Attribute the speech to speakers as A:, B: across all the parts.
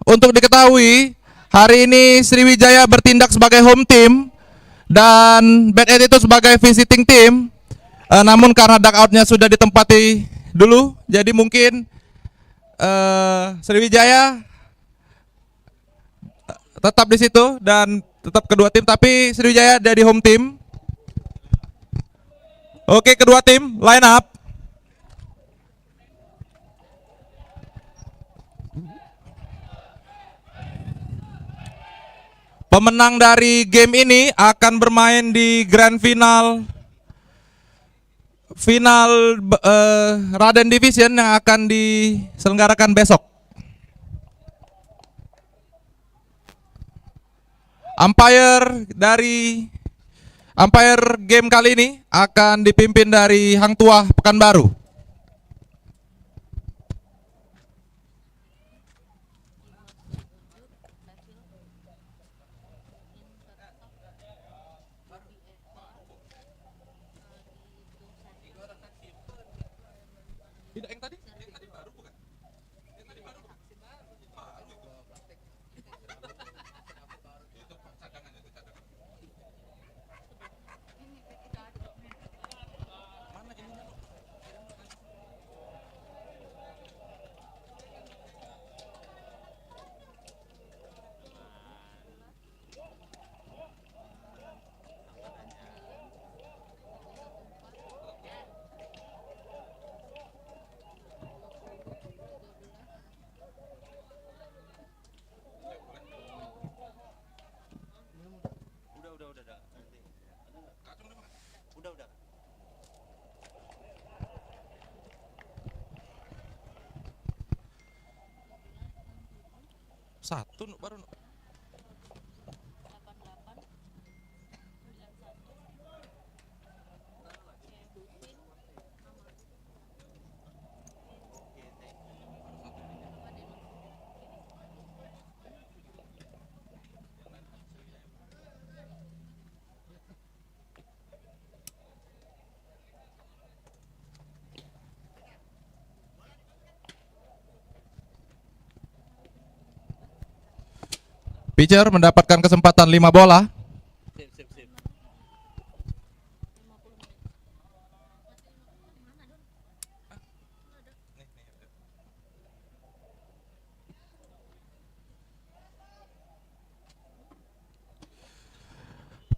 A: Untuk diketahui, hari ini Sriwijaya bertindak sebagai home team dan Bad Attitude sebagai visiting team. Namun karena dugoutnya sudah ditempati dulu, jadi mungkin Sriwijaya tetap di situ dan tetap kedua tim, tapi Sriwijaya ada di home team. Oke, kedua tim line up. Pemenang dari game ini akan bermain di grand final Raden Division yang akan diselenggarakan besok. Umpire game kali ini akan dipimpin dari Hang Tuah Pekanbaru. Satu baru. Pitcher mendapatkan kesempatan 5 bola.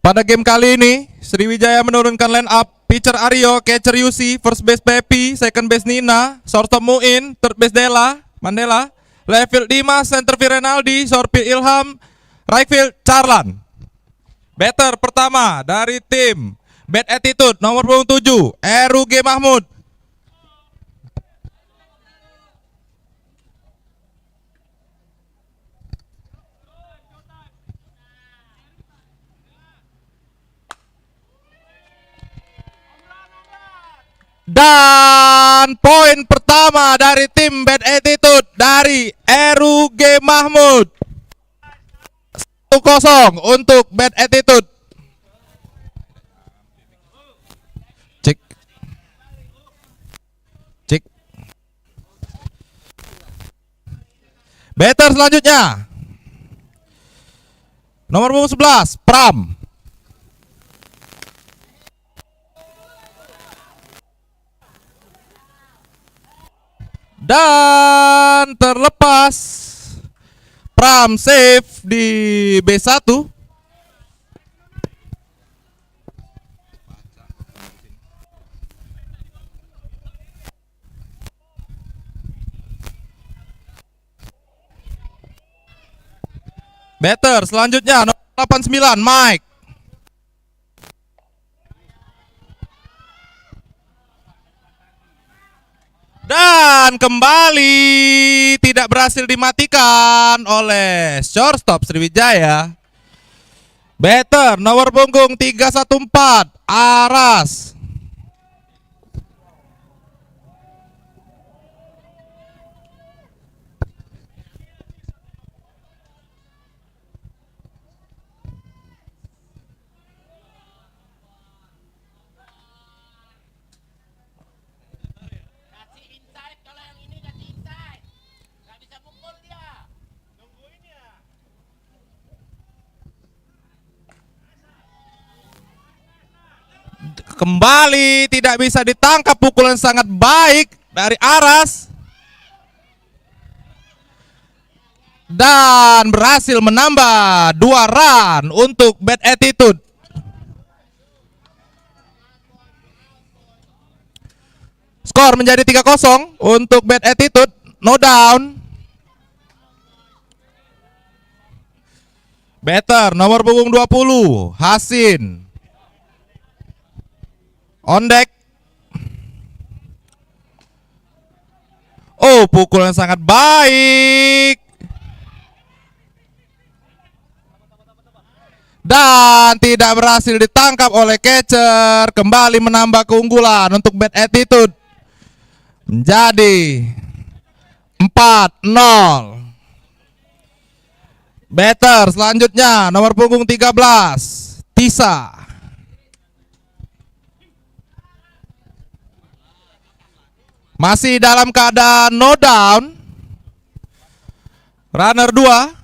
A: Pada game kali ini, Sriwijaya menurunkan line up pitcher Aryo, catcher Yusi, first base Pepi, second base Nina, shortstop Muin, third base Mandela, left field Dimas, center field Renaldi, short field Ilham, right field Charlan. Batter pertama dari tim Bad Attitude nomor 27, Eru G. Mahmud. Dan poin pertama dari tim Bad Attitude dari Eru G. Mahmud. 1-0 untuk Bad Attitude. Cek. Batter selanjutnya nomor 11, Pram. Dan terlepas, Pram save di B1. Batter selanjutnya nomor 89, Mike. Dan kembali tidak berhasil dimatikan oleh shortstop Sriwijaya. Batter nomor punggung 314, Aras. kembali tidak bisa ditangkap, pukulan sangat baik dari Aras. Dan berhasil menambah 2 run untuk Bad Attitude. Skor menjadi 3-0 untuk Bad Attitude, no down. Better nomor punggung 20, Hasin. On deck. Oh, pukulan sangat baik. Dan tidak berhasil ditangkap oleh catcher. Kembali menambah keunggulan untuk Bad Attitude. Menjadi 4-0. Better selanjutnya nomor punggung 13, Tisa. Masih dalam keadaan no down. Runner 2.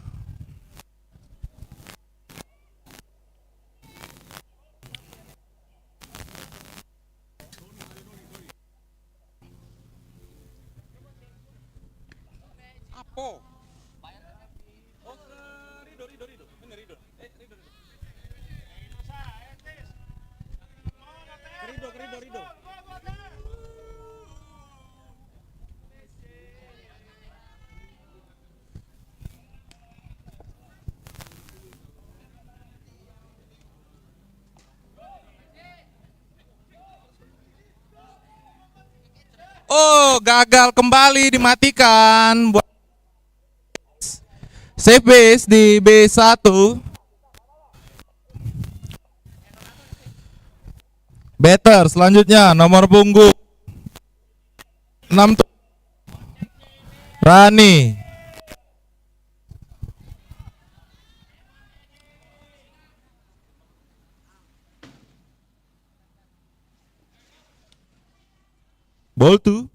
A: Oh, gagal kembali dimatikan. Buat save base di B1. Better selanjutnya nomor punggung 6, Rani. Ball 2.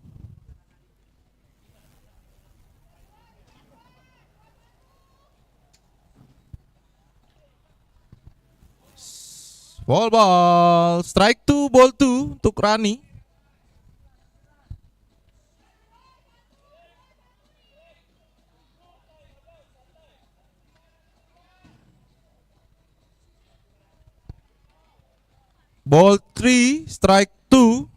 A: Ball. Strike 2, ball 2 untuk Rani. Ball 3, strike 2.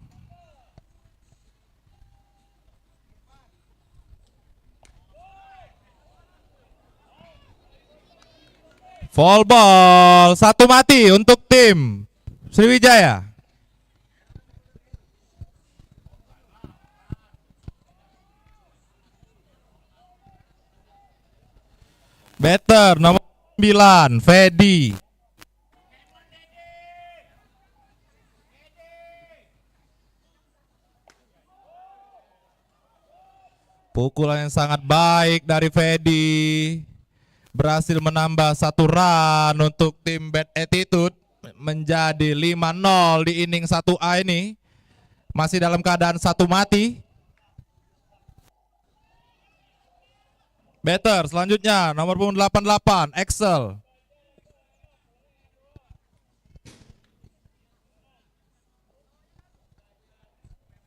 A: Fall ball, 1 mati untuk tim Sriwijaya. Better nomor 9, Fedi. Pukulan yang sangat baik dari Fedi. Berhasil menambah 1 run untuk tim Bad Attitude. Menjadi 5-0 di inning 1A ini. Masih dalam keadaan 1 mati. Better selanjutnya nomor punggung 88, Excel.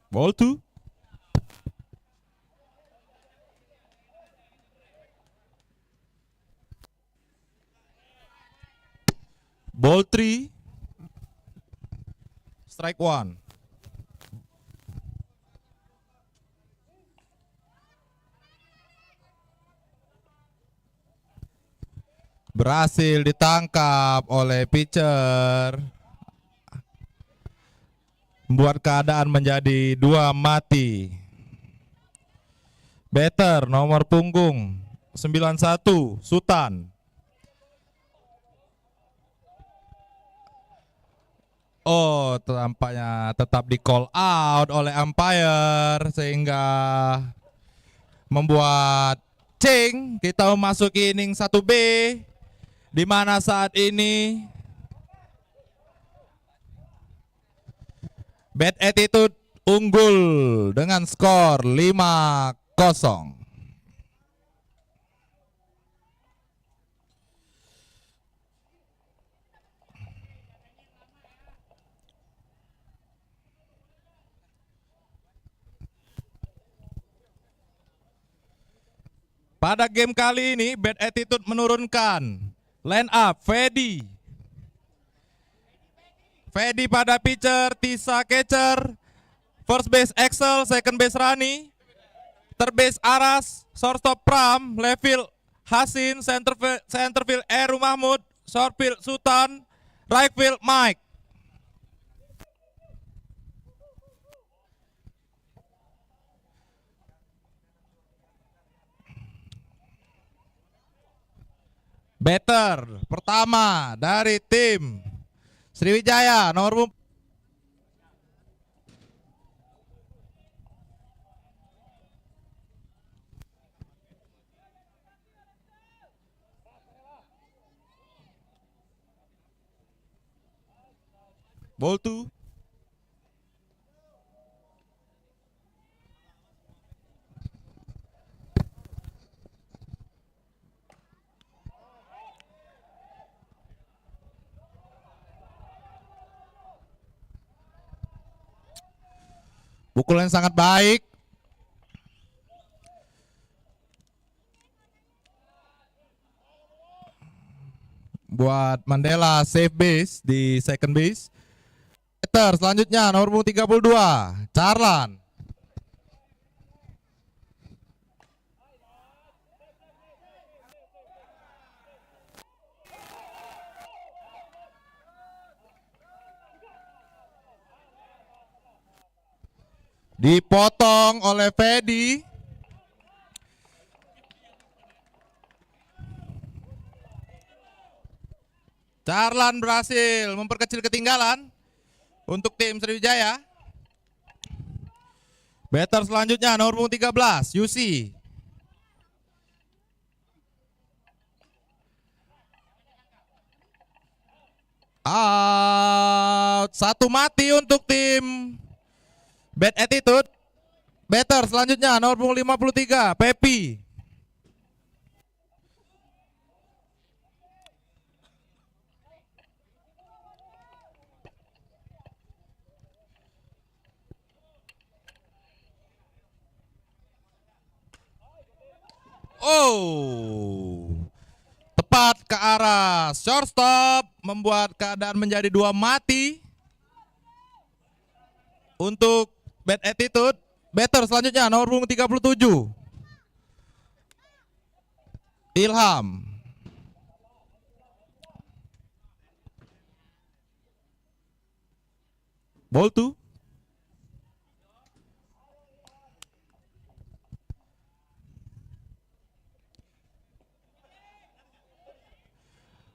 A: Ball 2. Ball 3. Strike 1. Berhasil ditangkap oleh pitcher. Membuat keadaan menjadi 2 mati. Better nomor punggung 91, Sultan. Oh, tampaknya tetap di call out oleh umpire sehingga membuat cing. Kita memasuki inning 1B di mana saat ini Bad Attitude unggul dengan skor 5-0. Pada game kali ini Bad Attitude menurunkan line up Fedi pada pitcher, Tisa catcher, first base Axel, second base Rani, third base Aras, shortstop Pram, left field Hasin, center field Eru Mahmud, short field Sultan, right field Mike. Batter pertama dari tim Sriwijaya nomor ball 2. Pukulan sangat baik. Buat Mandela save base di second base. Batter selanjutnya nomor 32, Charlan. Dipotong oleh Fedi. Charlan berhasil memperkecil ketinggalan untuk tim Sriwijaya. Batter selanjutnya nomor 13, Yusi. Out, satu mati untuk tim Bad Attitude. Batter selanjutnya nomor 53, Pepi. Oh, tepat ke arah shortstop, membuat keadaan menjadi 2 mati untuk Bad Attitude. Batter selanjutnya nomor 37, Ilham. Ball 2.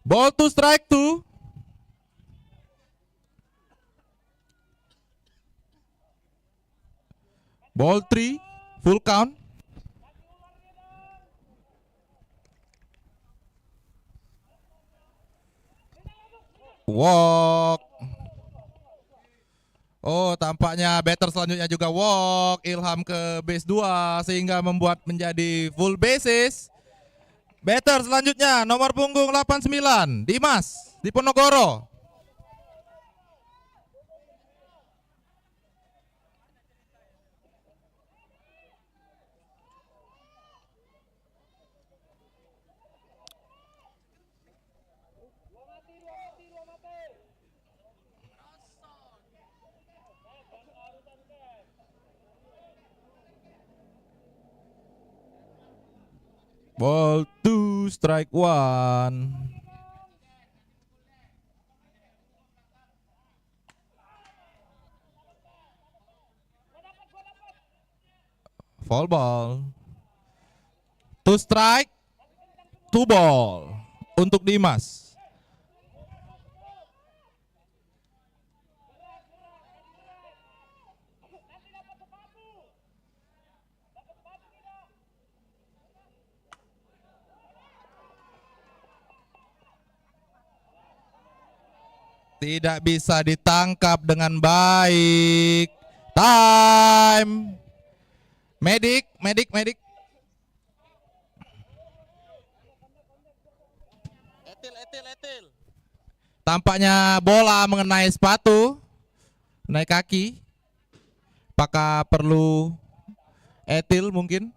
A: Ball 2, strike 2. Ball 3, full count. Walk. Oh, tampaknya batter selanjutnya juga walk. Ilham ke base 2 sehingga membuat menjadi full bases. Batter selanjutnya nomor punggung 89, Dimas Diponegoro. Ball 2, strike 1. Foul ball. 2 strike, 2 ball untuk Dimas. Tidak bisa ditangkap dengan baik. Time. Medik. Etil. Tampaknya bola mengenai sepatu, naik kaki. Apakah perlu etil mungkin?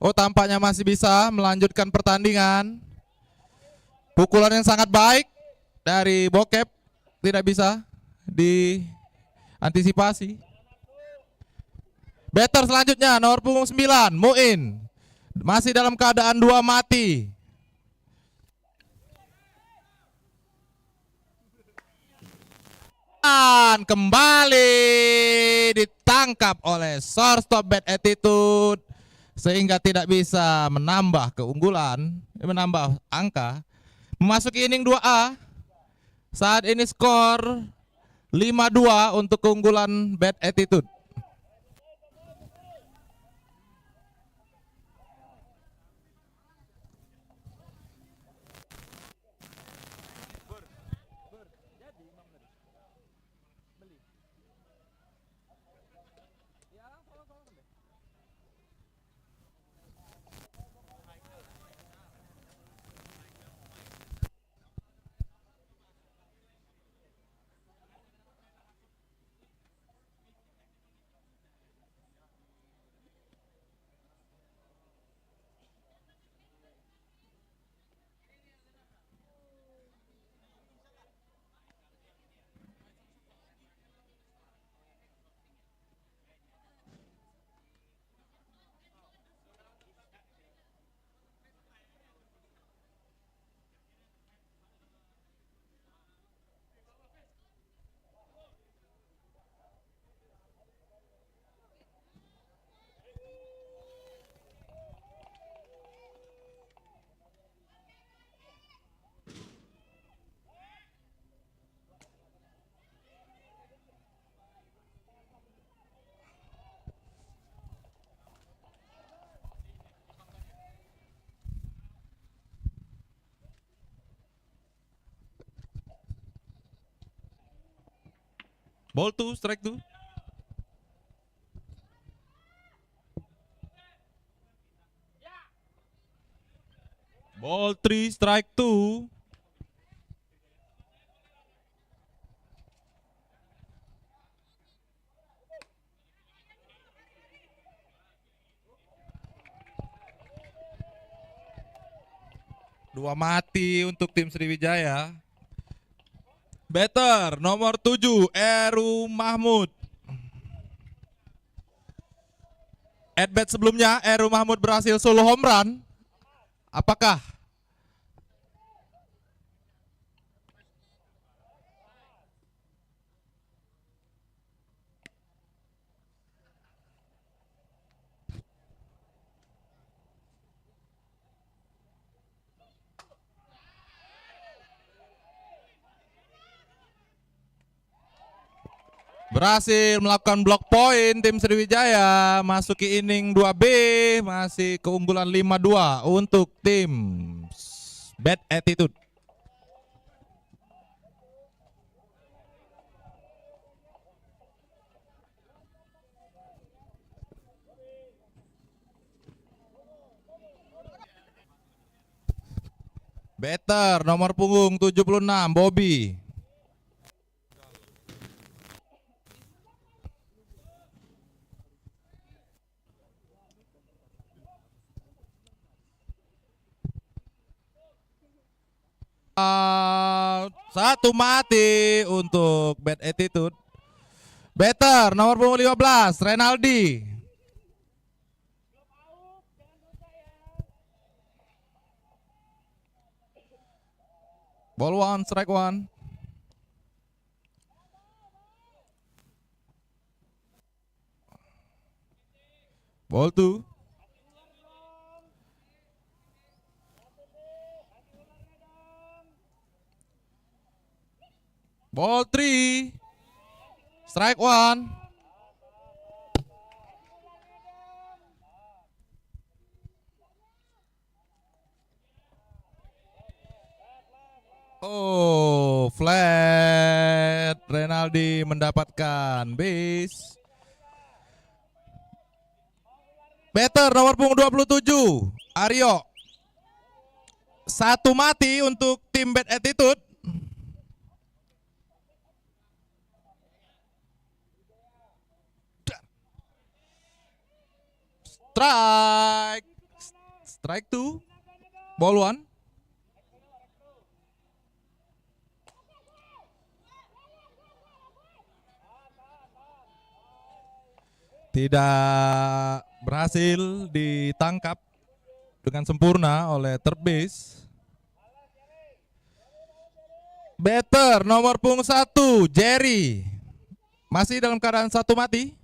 A: Oh, tampaknya masih bisa melanjutkan pertandingan. Pukulan yang sangat baik dari Bokep, tidak bisa diantisipasi. Batter selanjutnya nomor punggung 9, Muin. Masih dalam keadaan 2 mati. Dan kembali ditangkap oleh shortstop Bad Attitude sehingga tidak bisa menambah keunggulan, menambah angka. Memasuki inning 2A. Saat ini skor 5-2 untuk keunggulan Bad Attitude. Ball 2, strike 2. Ball 3, strike 2. Dua mati untuk tim Sriwijaya. Batter nomor 7, Eru Mahmud. At bat sebelumnya Eru Mahmud berhasil solo home run. Apakah berhasil melakukan block point tim Sriwijaya, masuki inning 2B, masih keunggulan 5-2 untuk tim Bad Attitude. Batter nomor punggung 76, Bobby. Satu mati untuk Bad Attitude. Batter nomor punggung 15, Renaldi. Ball 1, strike 1. Ball 2. Ball 3, strike 1. Oh, flat. Renaldi mendapatkan base. Batter nomor punggung 27, Aryo. Satu mati untuk tim Bad Attitude. Strike Strike 2. Ball 1. Tidak berhasil ditangkap dengan sempurna oleh third base. Batter nomor punggung 1 Jerry masih dalam keadaan 1 mati.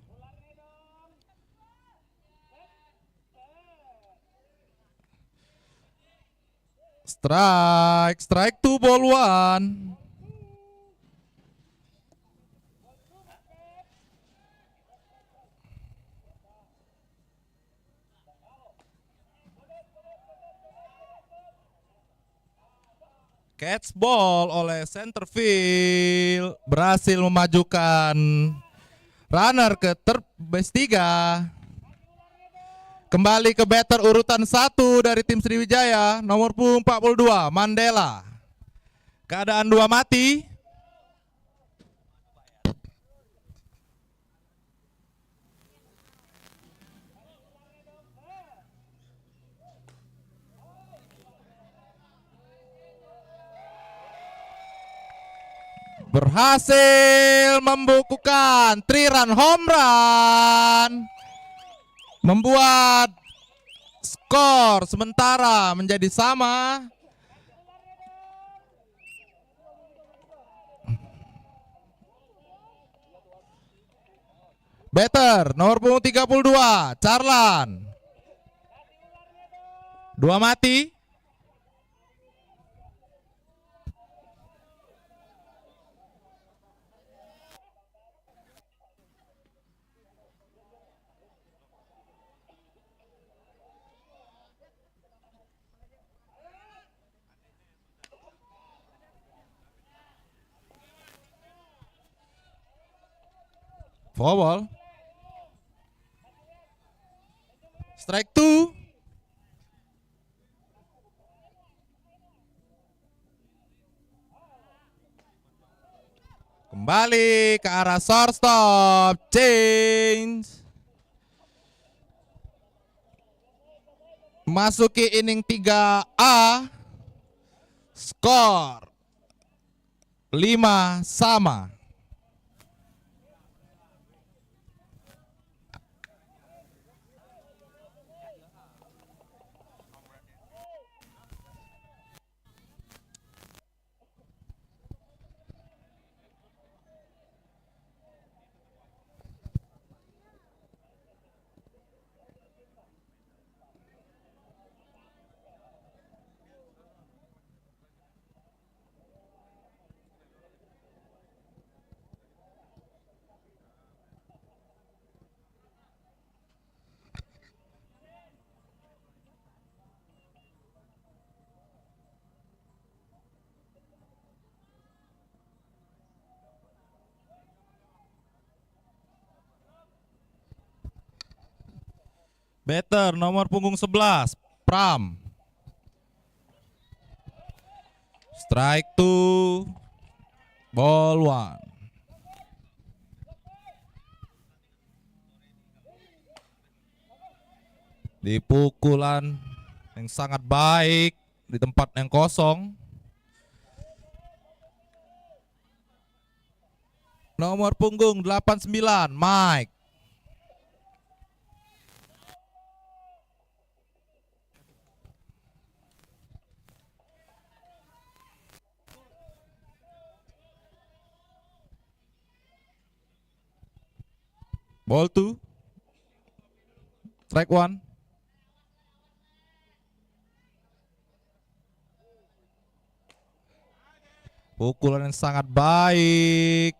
A: Strike 2 ball 1. Catch ball oleh center field, berhasil memajukan runner ke third base 3. Kembali ke batter urutan 1 dari tim Sriwijaya, nomor punggung 42 Mandela. Keadaan 2 mati. Berhasil membukukan 3-run home run, membuat skor sementara menjadi sama. Batter nomor punggung 32 Charlan, 2 mati. Foul ball. Strike 2. Kembali ke arah shortstop. Change. Masuki inning 3A. Skor 5 sama. Batter nomor punggung 11 Pram. Strike 2 ball 1. Di pukulan yang sangat baik di tempat yang kosong. Nomor punggung 89 Mike. Ball 2. Strike 1. Pukulan yang sangat baik.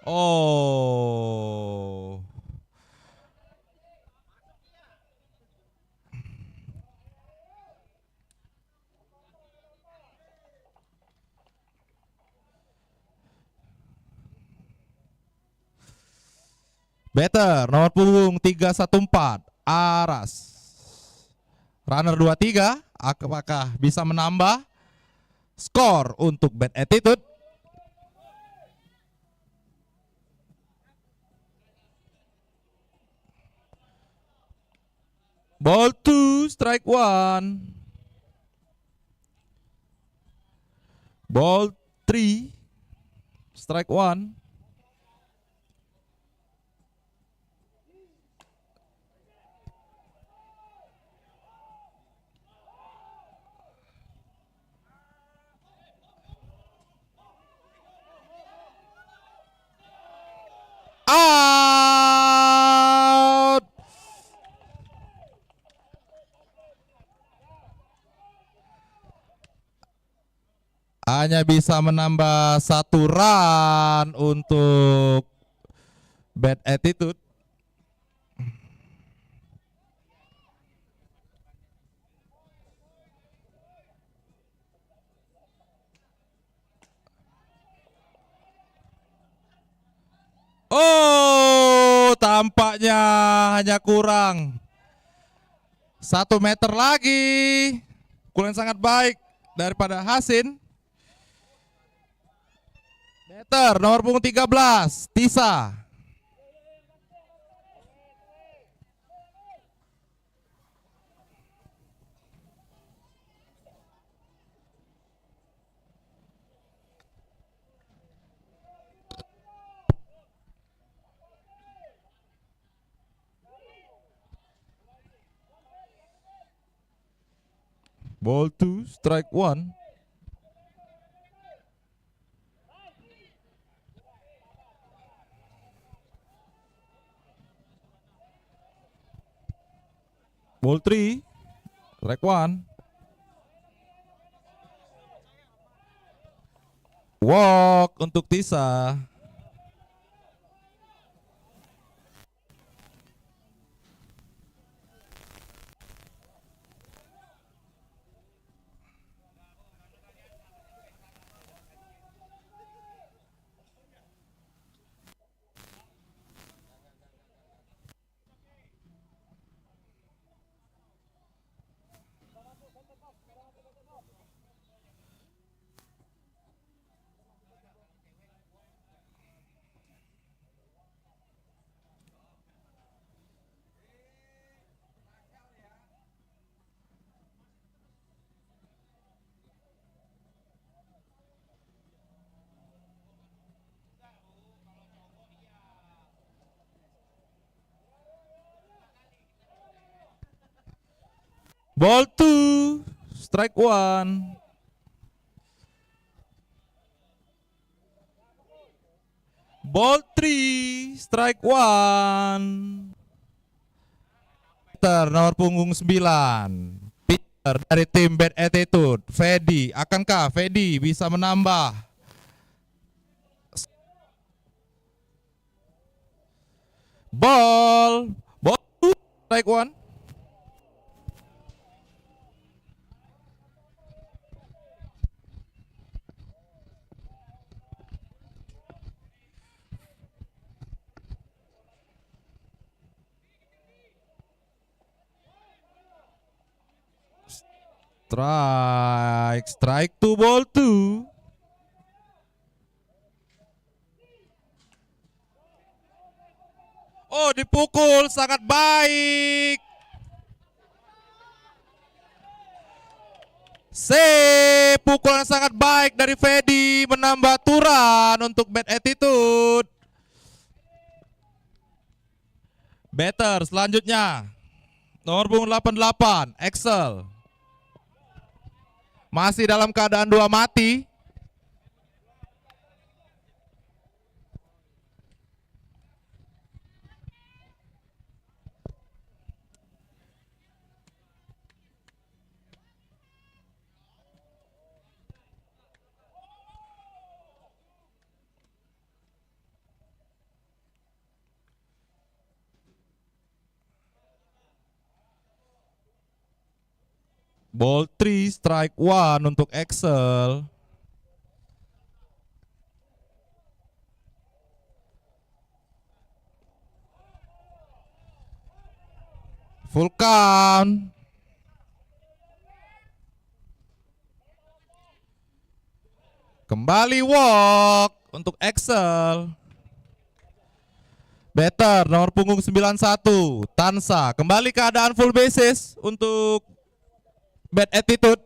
A: Oh. Batter nomor punggung 314 Aras. Runner 23, apakah bisa menambah skor untuk Bad Attitude? Ball 2, strike 1. Ball 3, strike 1. Out. Hanya bisa menambah 1 run untuk Bad Attitude. Oh, tampaknya hanya kurang 1 meter lagi. Pukulan sangat baik daripada Hasin. Better, nomor punggung 13, Tisa. Ball 2, strike 1. Ball 3, strike 1. Walk untuk Tisa. Ball 2, strike 1. Ball 3, strike 1. Peter, nomor punggung 9. Peter dari tim Bad Attitude. Fedi, akankah Fedi bisa menambah? Ball 2, strike 1. Strike 2, ball 2. Oh, dipukul sangat baik. Pukulan sangat baik dari Fedi menambah turan untuk Bad Attitude. Better selanjutnya. Nomor punggung 88, Excel. Masih dalam keadaan 2 mati. Ball 3, strike 1 untuk Excel. Full count. Kembali walk untuk Excel. Better nomor punggung 91 Tansa kembali keadaan full bases untuk bad attitude.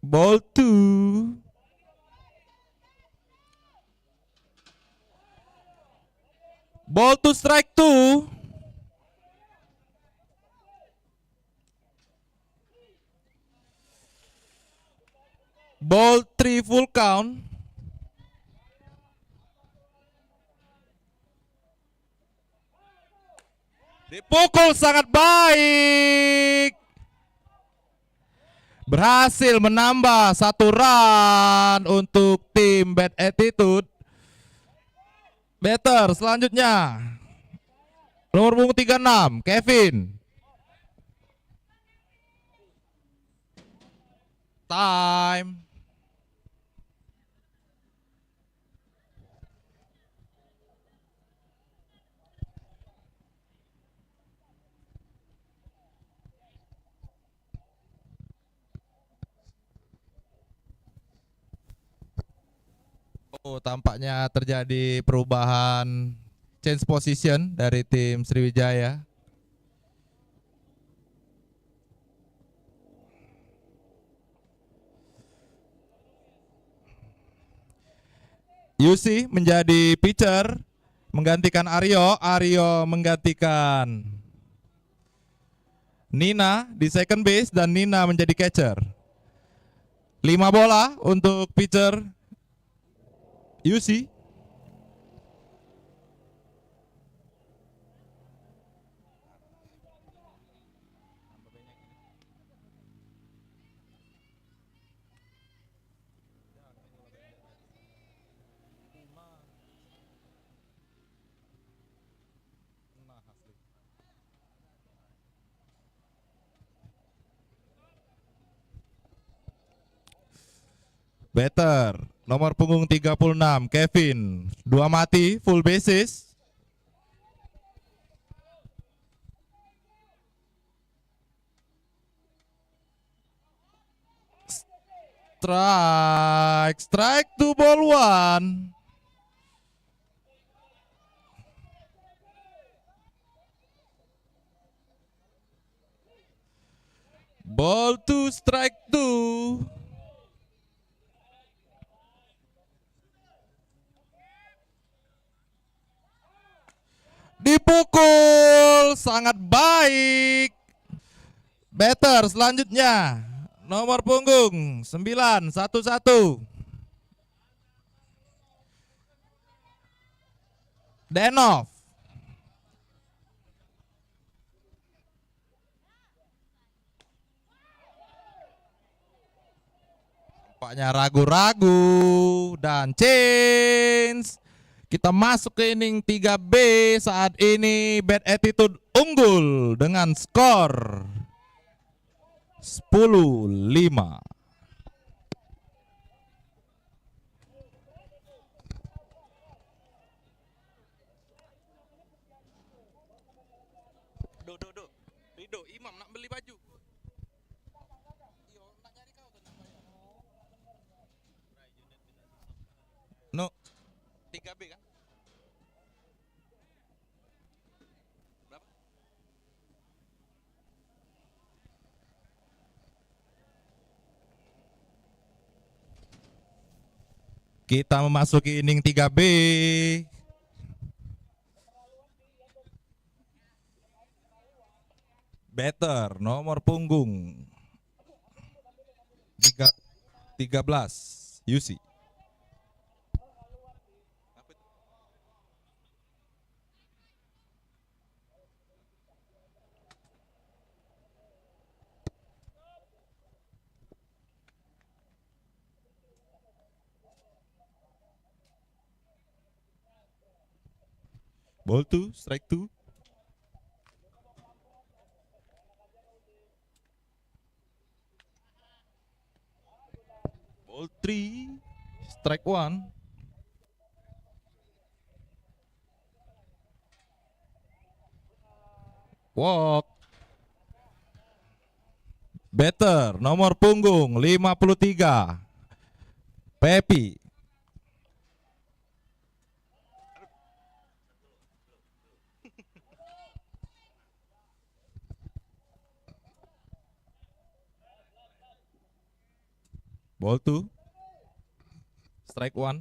A: Ball 2. Ball to strike 2. Ball 3 full count. Dipukul sangat baik. Berhasil menambah 1 run untuk tim Bad Attitude. Better selanjutnya nomor punggung 36 Kevin. Time. Oh, tampaknya terjadi perubahan change position dari tim Sriwijaya. Yusi menjadi pitcher menggantikan Aryo, Aryo menggantikan Nina di second base dan Nina menjadi catcher. 5 bola untuk pitcher Yusi. Better nomor punggung 36 Kevin. 2 mati full bases. Strike to ball 1. Ball 2 strike 2. Dipukul sangat baik. Better selanjutnya nomor punggung 911 Denov. Tampaknya ragu-ragu dan change. Kita masuk ke inning 3B. Saat ini Bad Attitude unggul dengan skor 10-5. Rido, Imam nak beli baju. No, 3B kan? Berapa? Kita memasuki inning 3B. Better nomor punggung 13 Yusi. Ball 2 strike 2. Ball 3 strike 1. Walk. Better, nomor punggung 53. Pepi. Ball 2. Strike 1.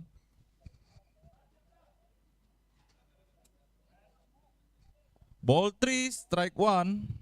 A: Ball 3, strike 1.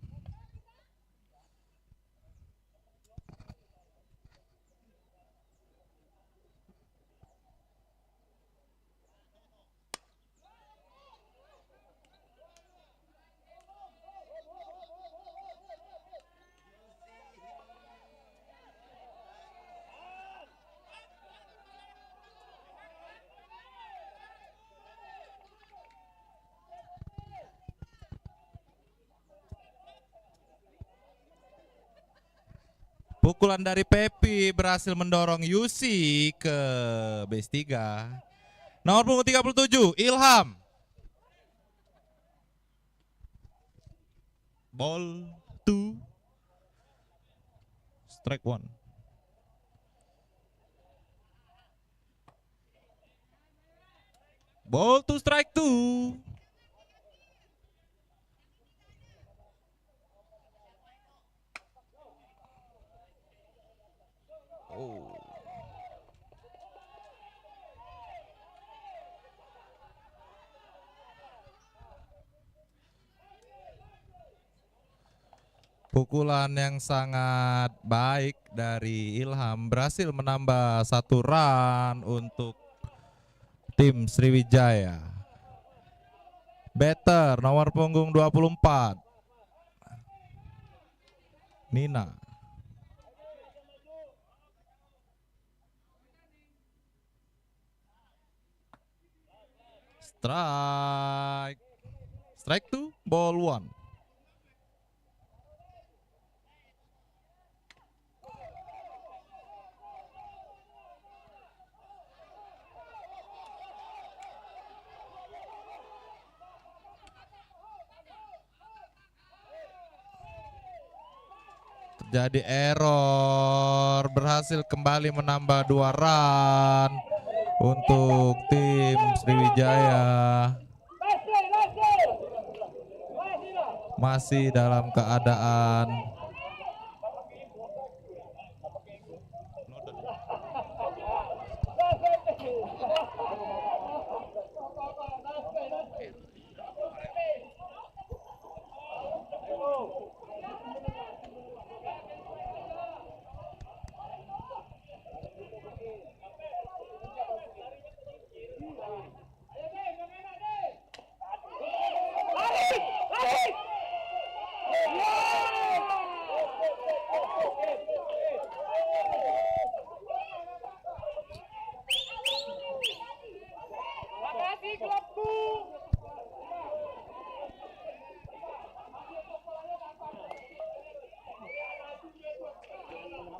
A: Pukulan dari Pepi berhasil mendorong Yusi ke base 3. Nomor punggung 37, Ilham. Ball 2. Strike 1. Ball 2, strike 2. Oh. Pukulan yang sangat baik dari Ilham berhasil menambah 1 run untuk tim Sriwijaya. Better, nomor punggung 24. Nina. Strike. Strike 2, ball 1. Terjadi error, berhasil kembali menambah 2 run untuk tim Sriwijaya. Masih dalam keadaan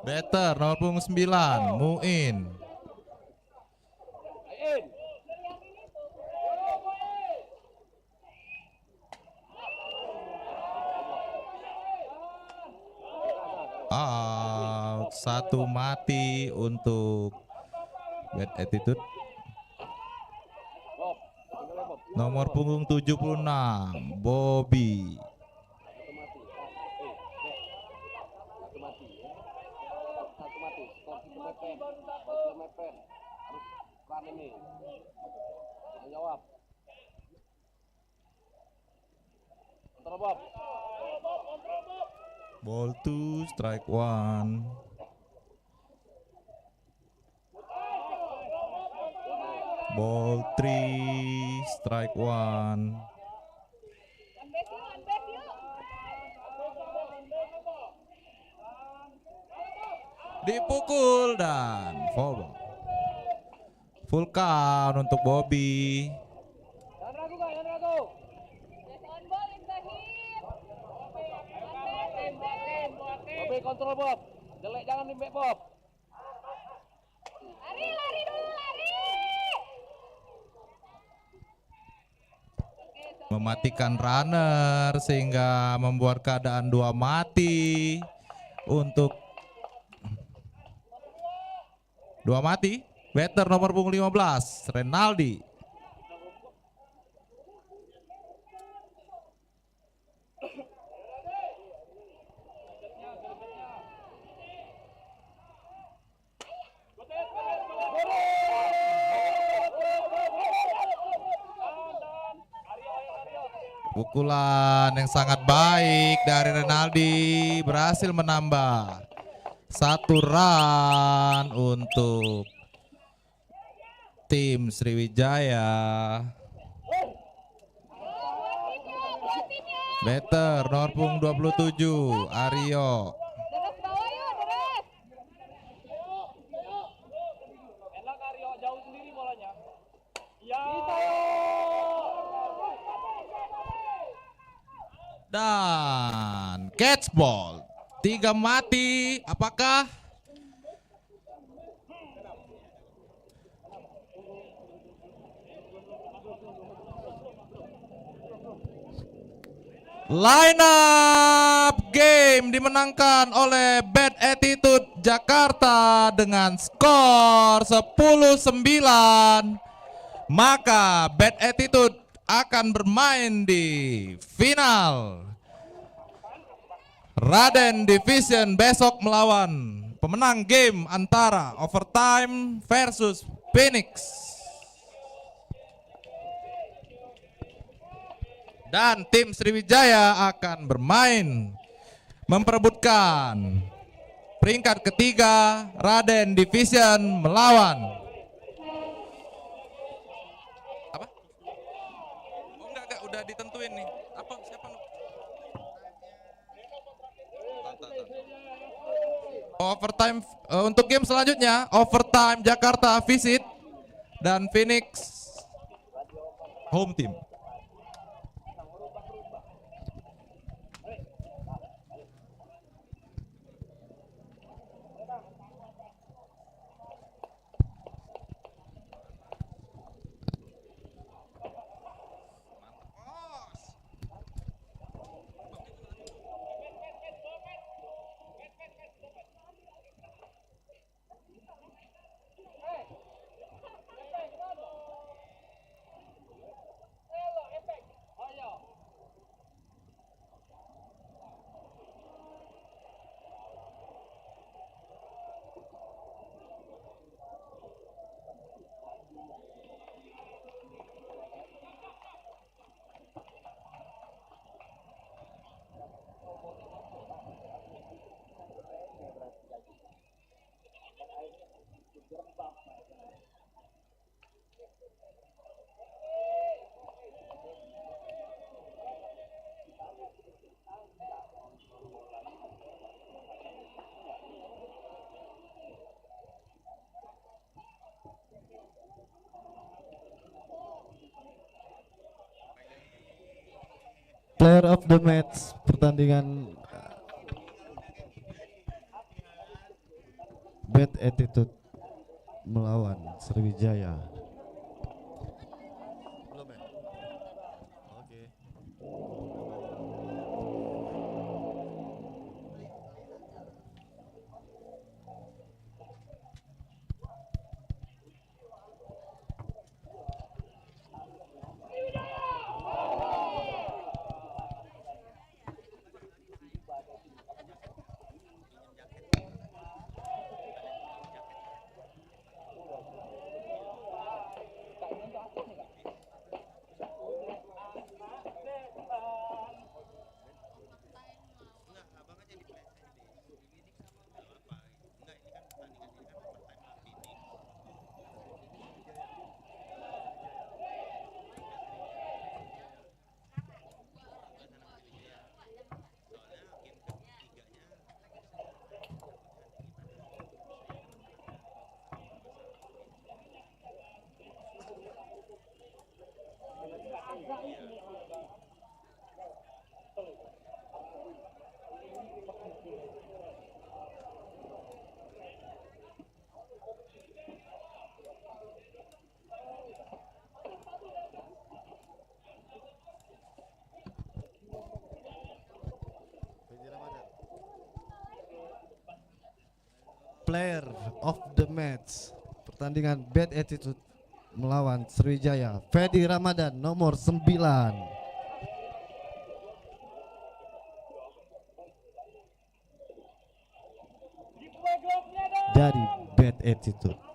A: Better, nomor punggung 9, Muin. Out, 1 mati untuk bad attitude. Nomor punggung 76, Bobby. Ball 2, strike 1. Ball 3, strike 1. Dipukul dan foul ball. Full count untuk Bobby.
B: Bobby kontrol Bob, jelek jangan di back Bob. Lari dulu lari.
A: mematikan runner sehingga membuat keadaan 2 mati untuk 2 mati. Batter nomor punggung 15 Renaldi. Pukulan yang sangat baik dari Renaldi berhasil menambah 1 run untuk tim Sriwijaya. Batter nomor punggung 27 Aryo.
C: Deres bawah yuk, deres.
B: Enak Aryo, jauh sendiri bolanya. Ya.
A: Dan catch ball 3 mati. Apakah line up game dimenangkan oleh Bad Attitude Jakarta dengan skor 10-9. Maka Bad Attitude akan bermain di final Raden Division besok melawan pemenang game antara Overtime versus Phoenix. Dan tim Sriwijaya akan bermain memperebutkan peringkat ketiga Raden Division melawan apa? Oh enggak, udah ditentuin nih. Apa siapa? Overtime untuk game selanjutnya Overtime Jakarta visit dan Phoenix home team.
D: Player of the match pertandingan Bad Attitude melawan Sriwijaya. Belum ya? Oke. Player of the match pertandingan Bad Attitude melawan Sriwijaya, Fedi Ramadan nomor 9. Dari Bad Attitude.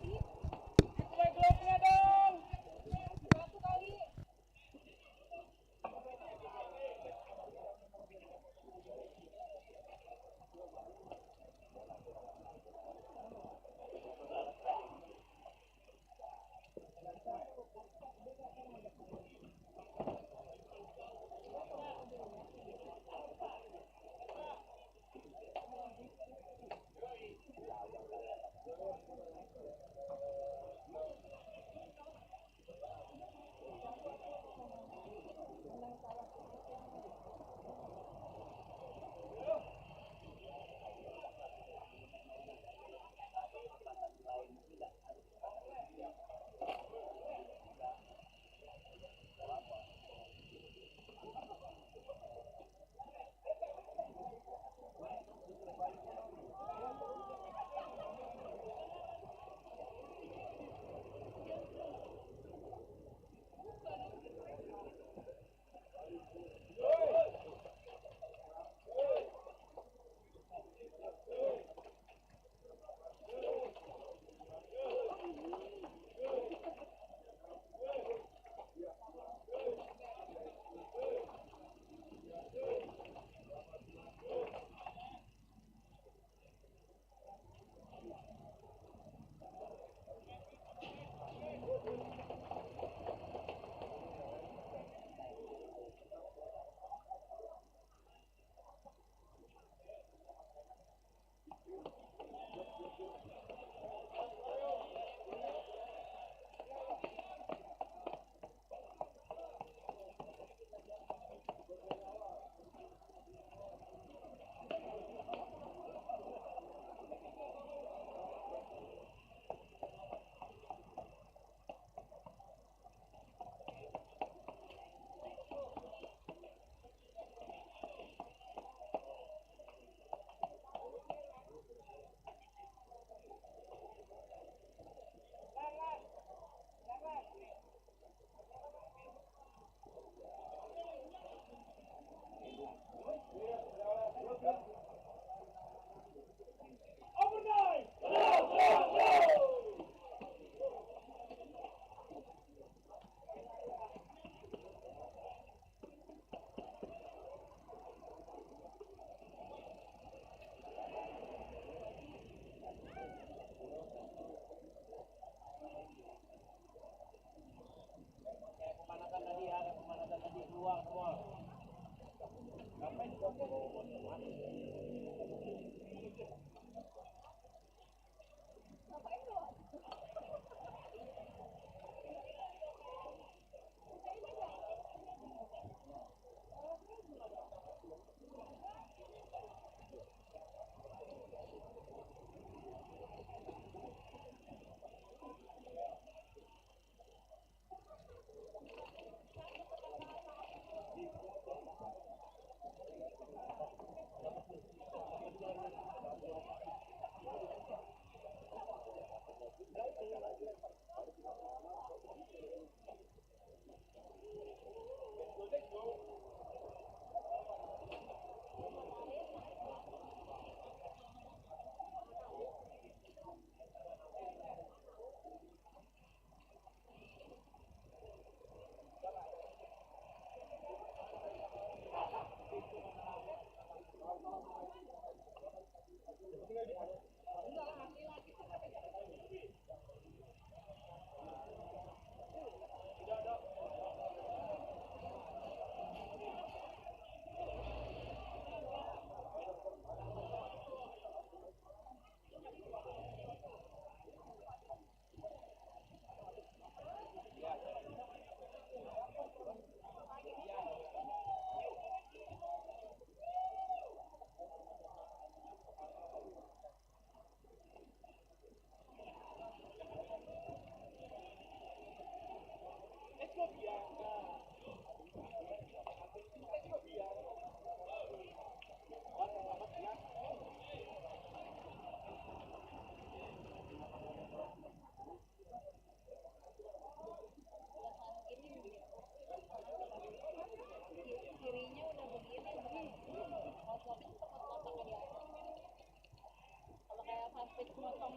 C: habis motong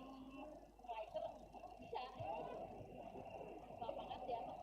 C: rider bisa lapangan di atas.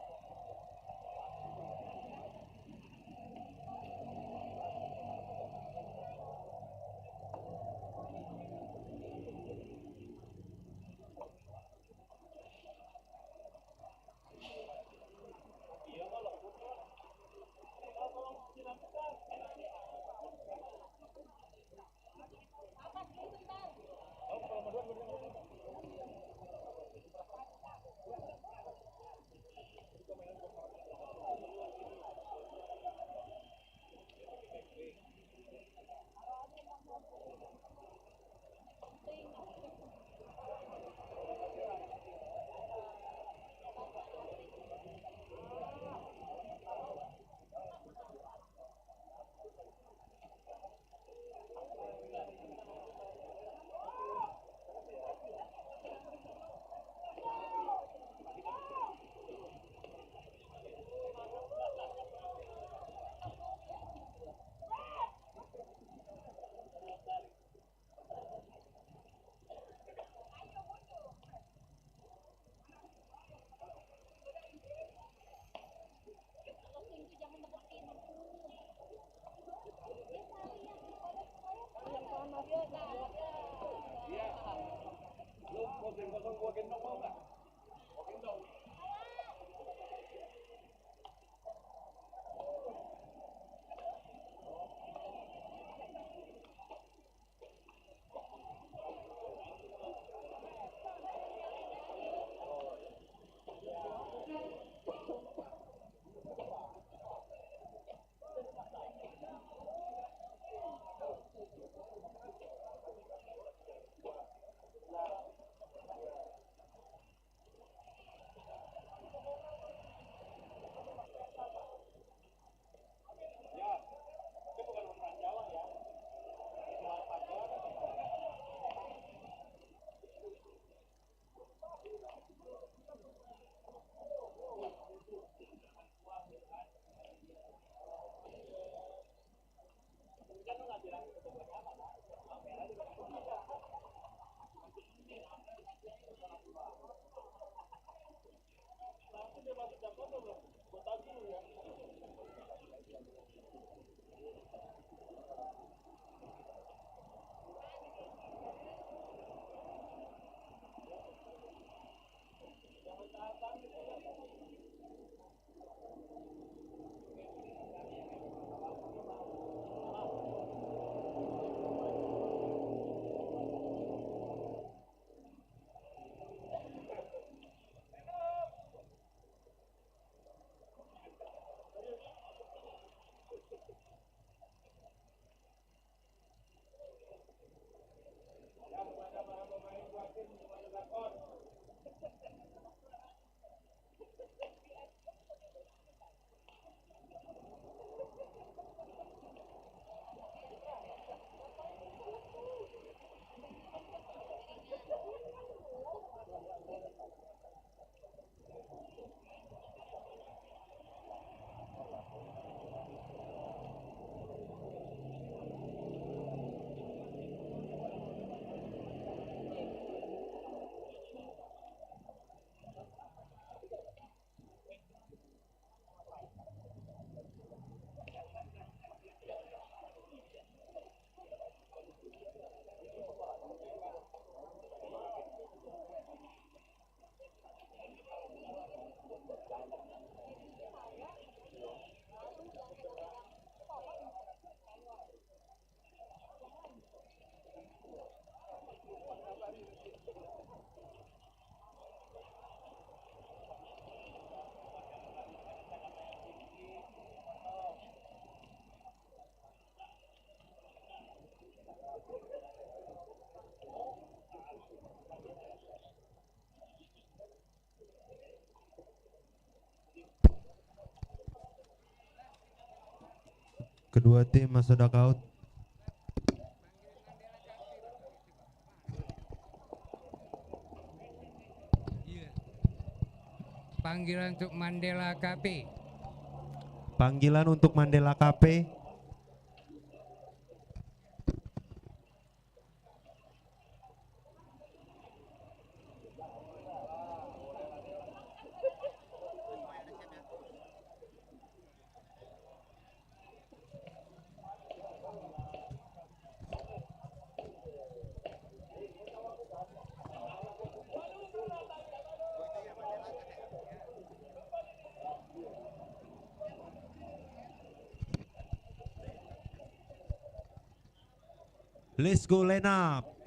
E: Kedua tim masuk dugout.
F: Panggilan untuk Mandela KP.
E: Panggilan untuk Mandela KP. Let's go line up.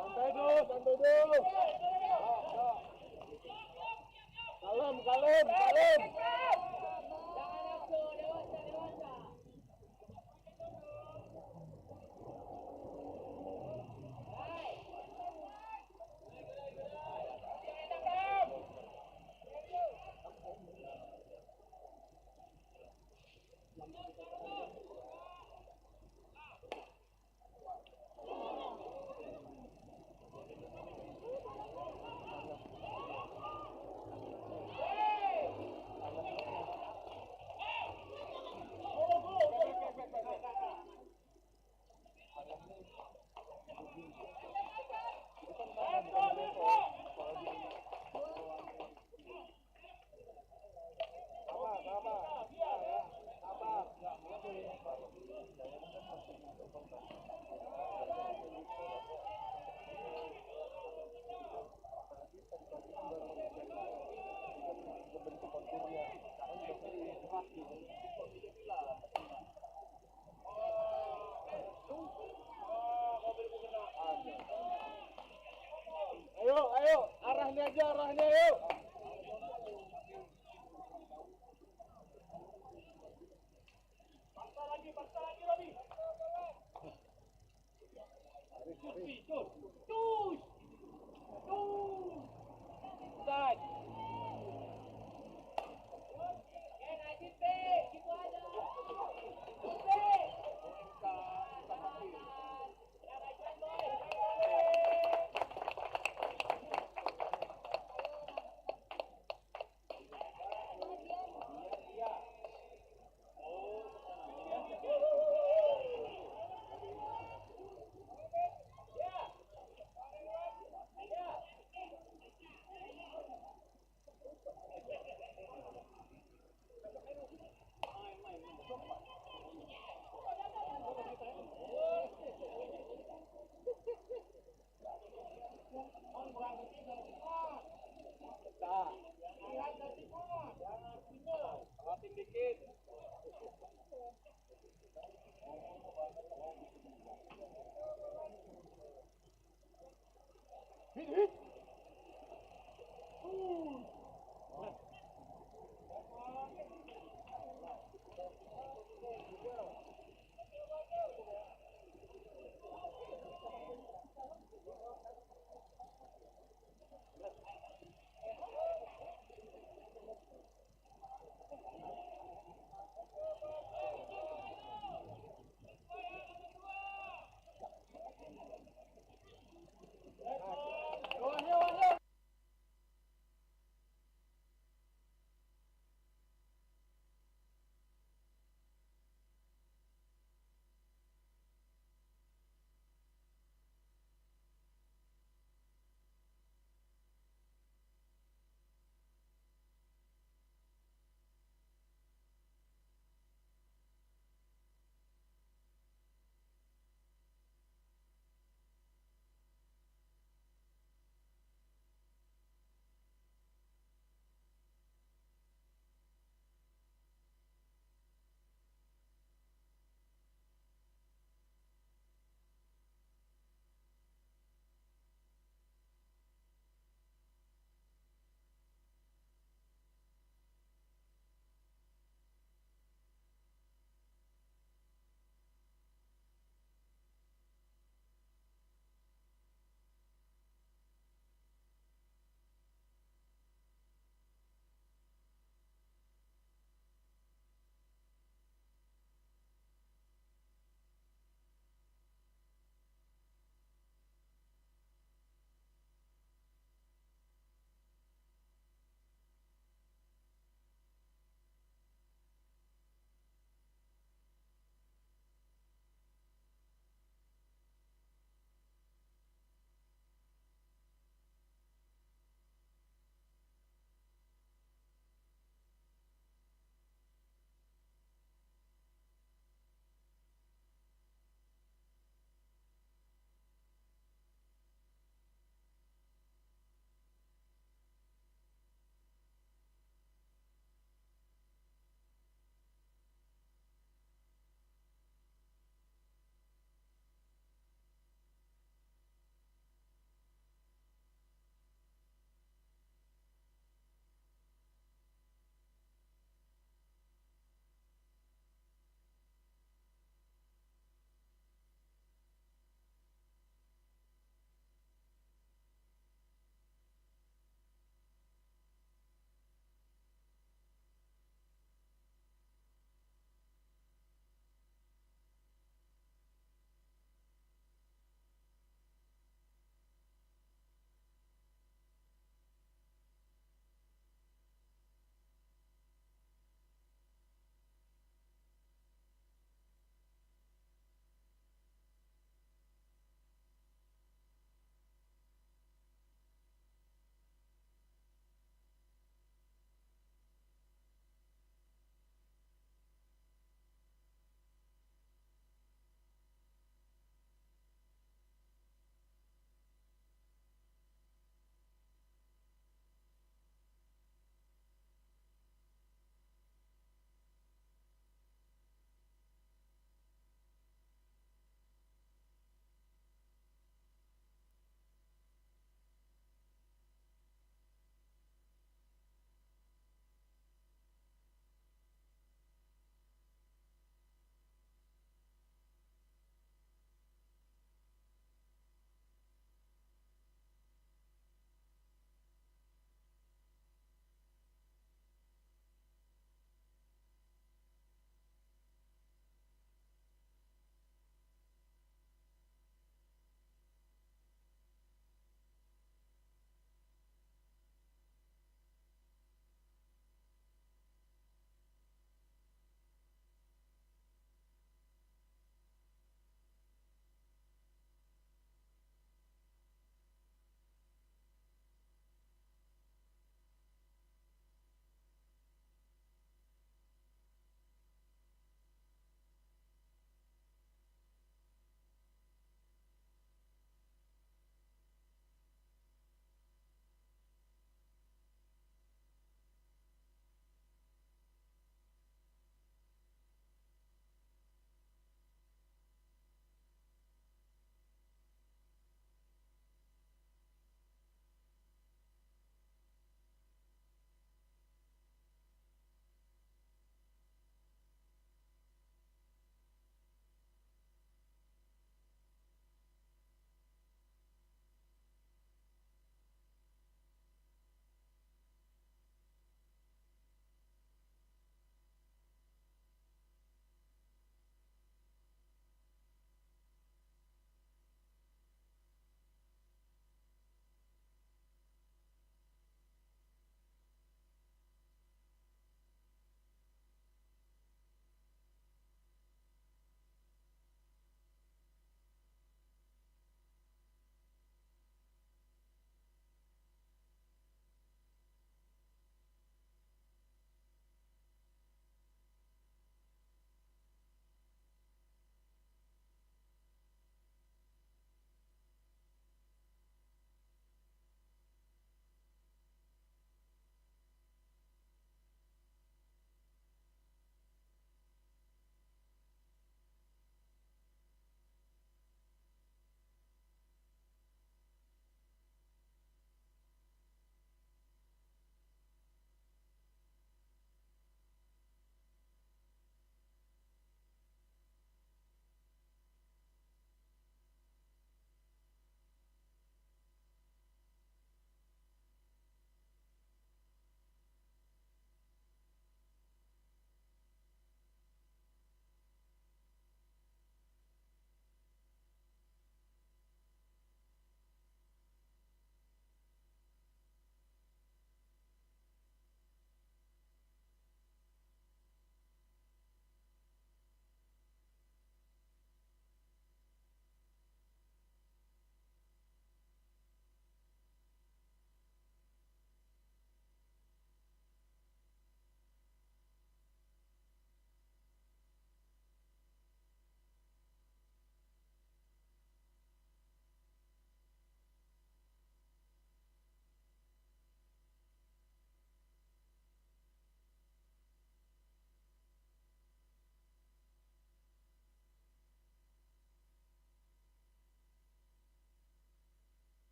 B: Santai dulu. Kalem.
C: Jangan nafsu, dewasa.
B: Ayo, arahnya ayo. Paksa lagi, Robi. Tush. Side.
C: Najib B, gitu aja. B.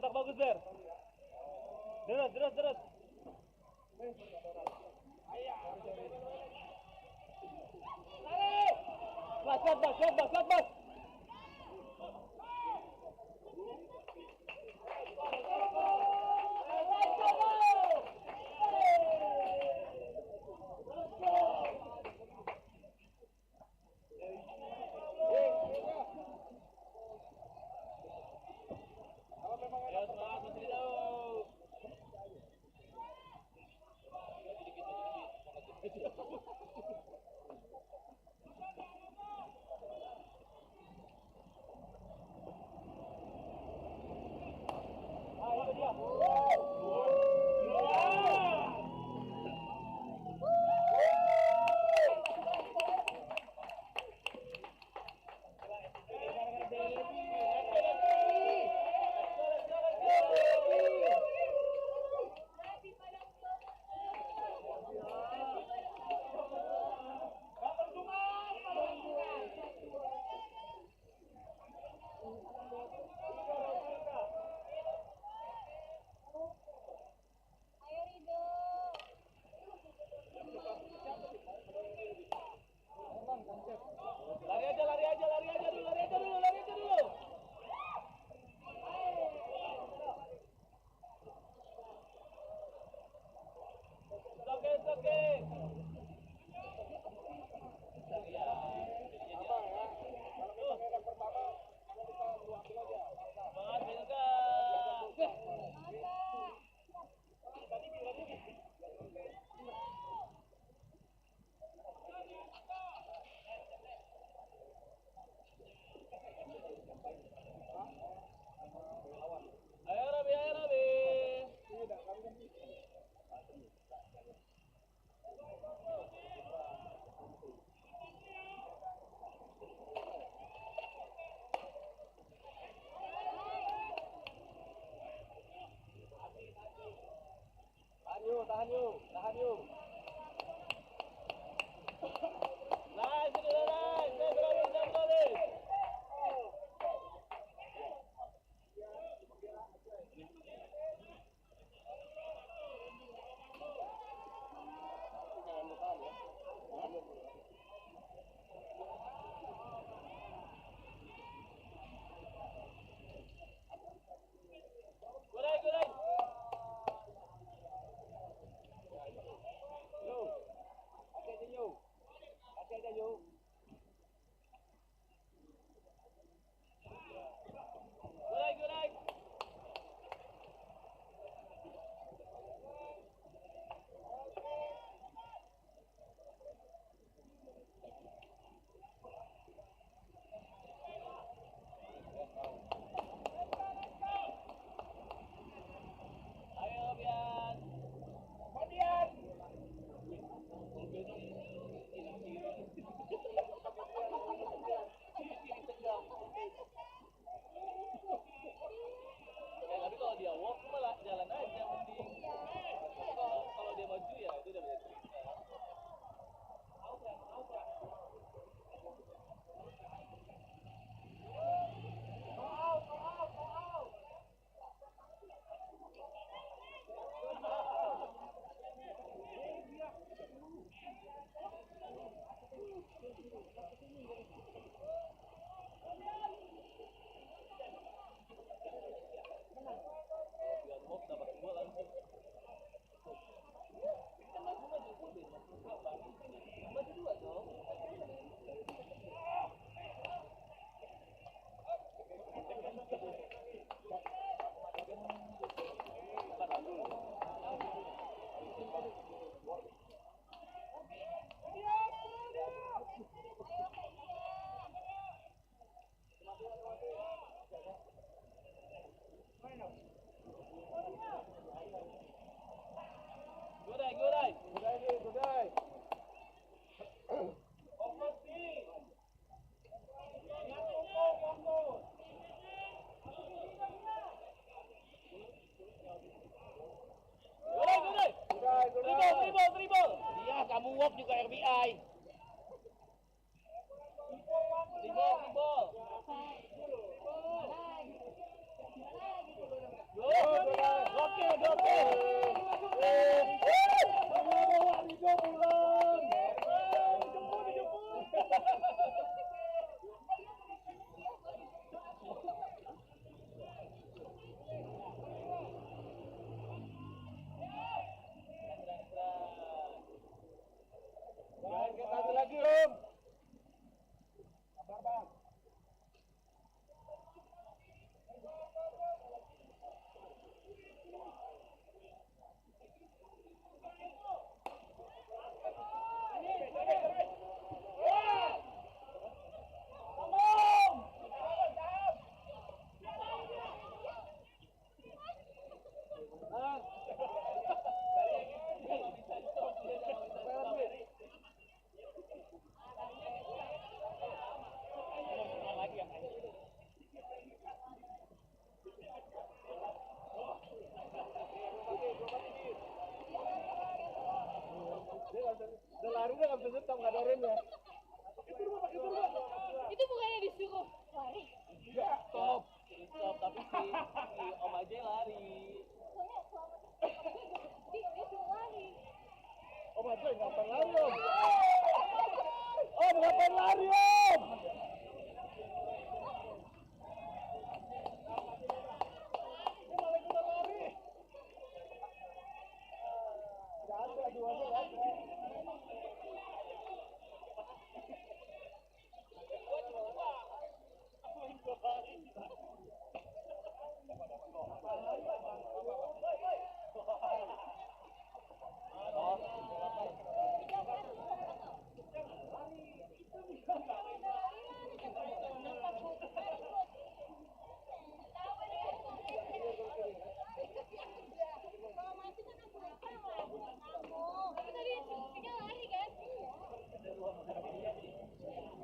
B: kontak bagus Der. Terus. Bas.
C: Ayo Rido.
B: Lari aja dulu. Oke. Semangat Milka. Ayo Rabi. Tahan yuk. Nice. Berani. Gorai. Pakai aja yuk. Gorai. Ayo Bian. Tapi kalau dia walk malah jalan aja mending. Kalau dia maju ya itu udah beda cerita. Biar walk dapat gol langsung. Maju dua dong. Gorai. Dribble. Iya, kamu walk juga RBI. Dribble. Gokil, gokil. Rido pulang. Satu lagi, Om. Sabar, Bang. Udah lari udah nggak bisa nyetam, nggak ada remnya.
C: Itu bukannya disuruh lari.
B: Enggak, stop. Stop, tapi si Om aja yang lari.
C: Soalnya selama disuruh lari.
B: Om aja ngapain lari, Om? Om ngapain lari, Om? Dia malah ikutan lari. Nggak ada, duanya nggak ada.
C: Tapi tadi dia lari kan?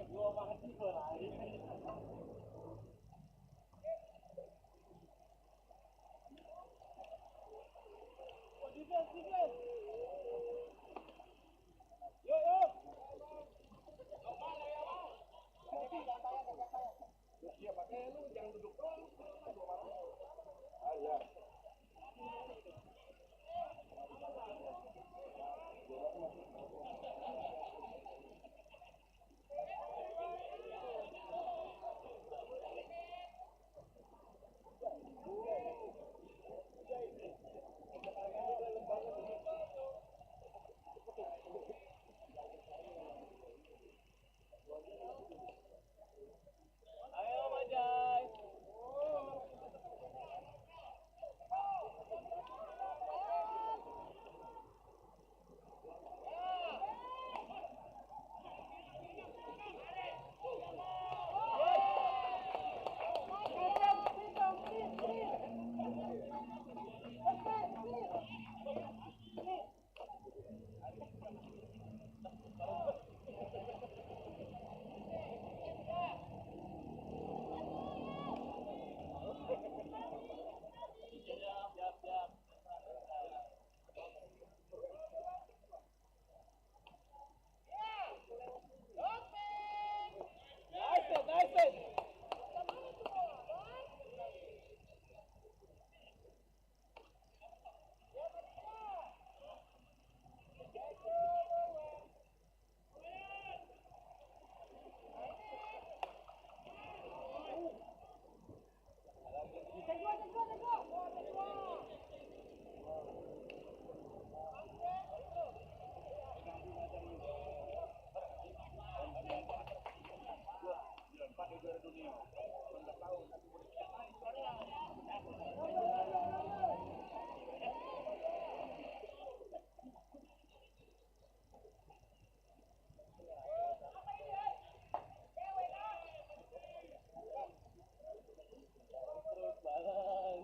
B: Gua banget sih lari. Defense, defense. Yuk, yuk. Iya, pakai lu jangan duduk dong. Ah, iya. Ayo, Bajai. Siap, siap. Nice, nice. Terus bareng.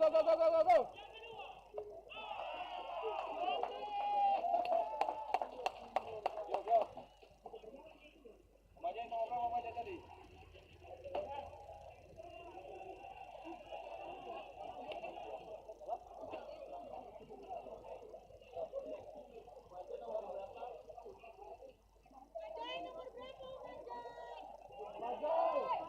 B: go, go, go, go, go, go. Yo, go. Majain mau berapa majain tadi?
C: Majai nomor berapa, Majai?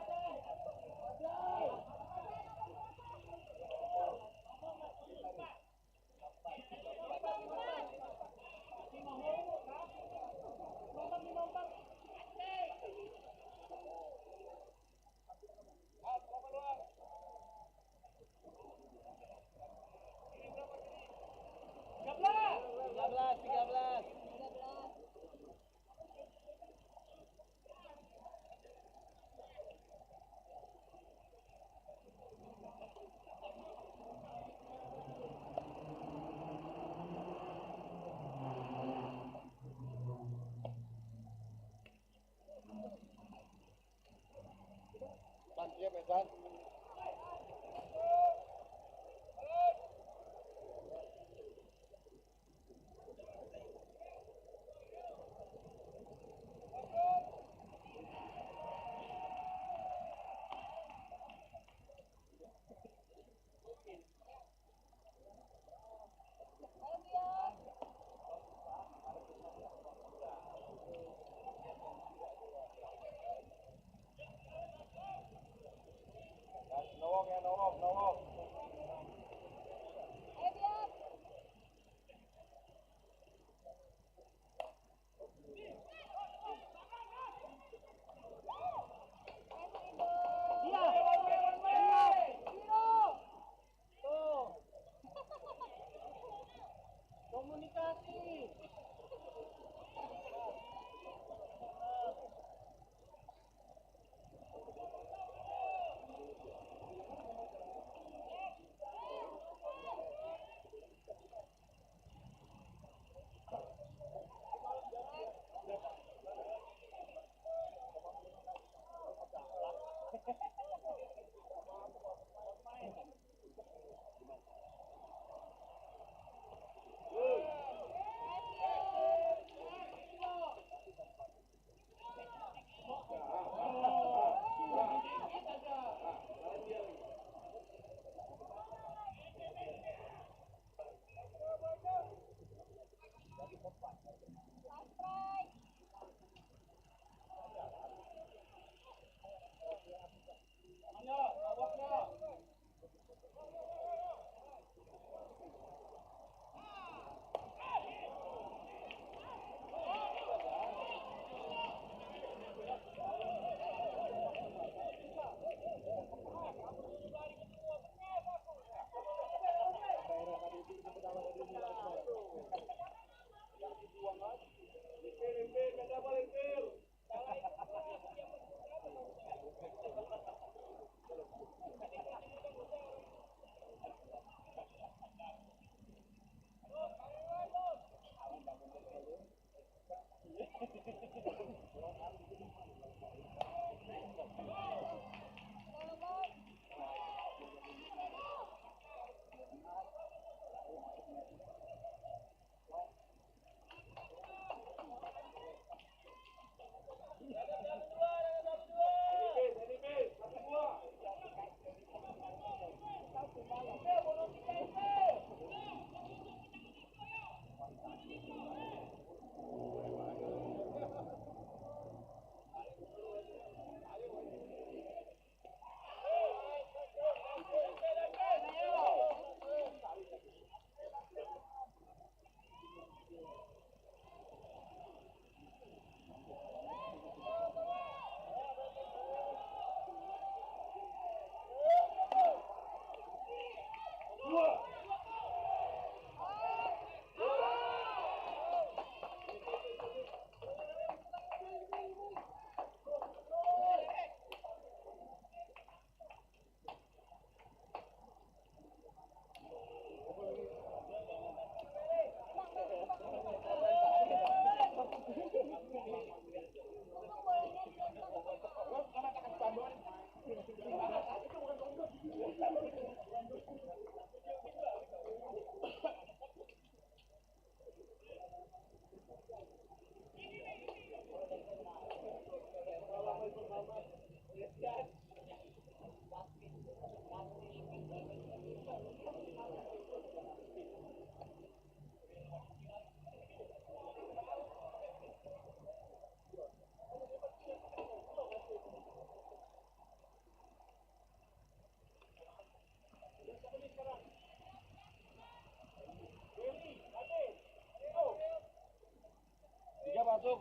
B: Tiga belas, 13. Bantu ya, Pesan.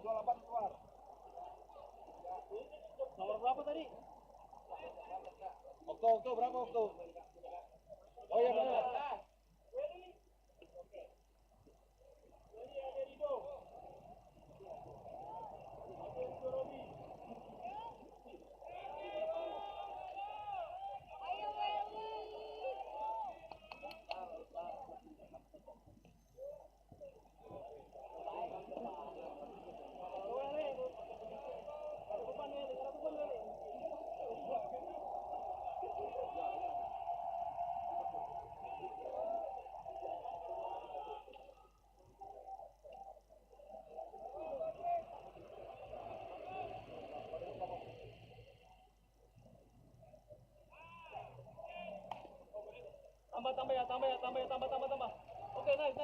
B: Nomor berapa tadi? Okto berapa Okto? Oh iya benar.
C: Ayo Welly. Tambah. Oke, nice.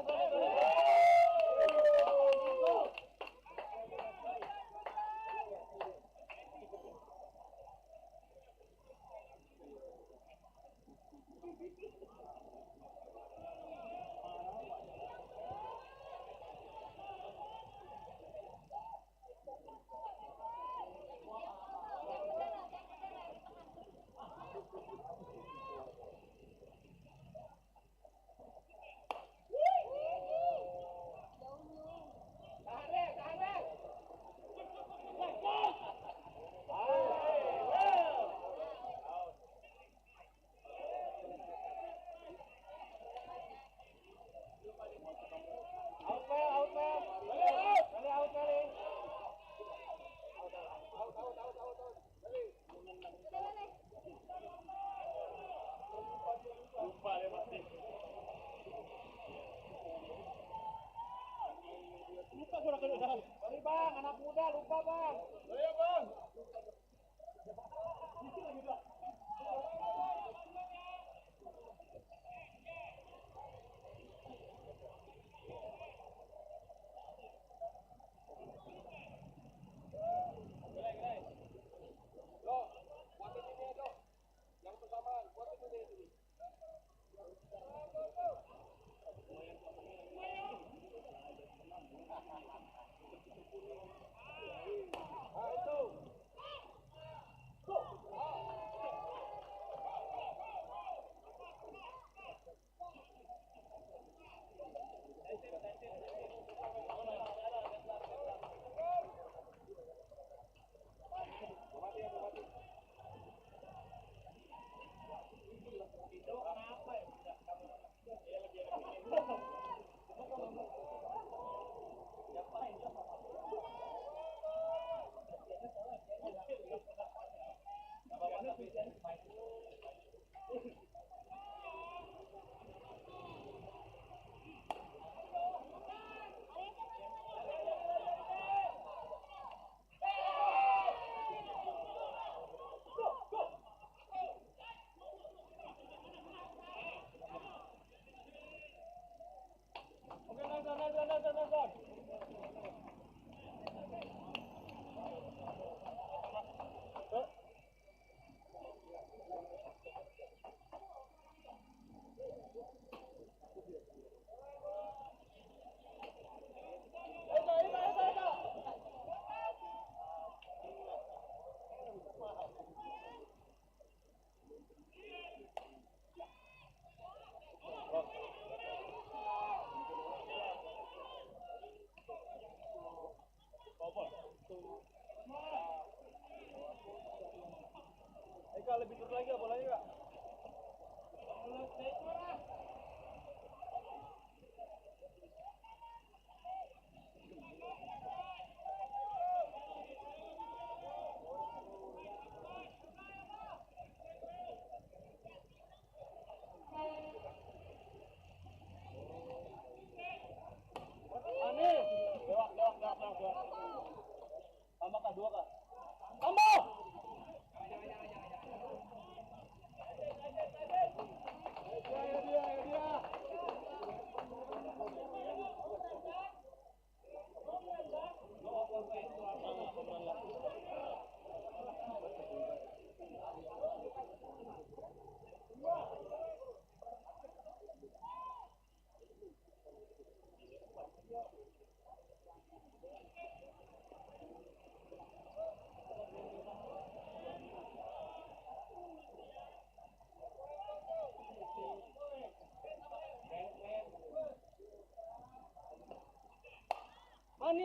C: Sorry bang, anak muda lupa bang. Ayo bang.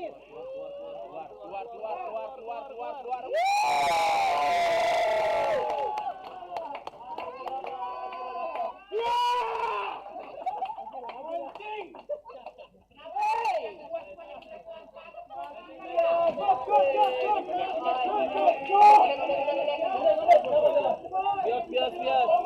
B: Bias, bias, bias.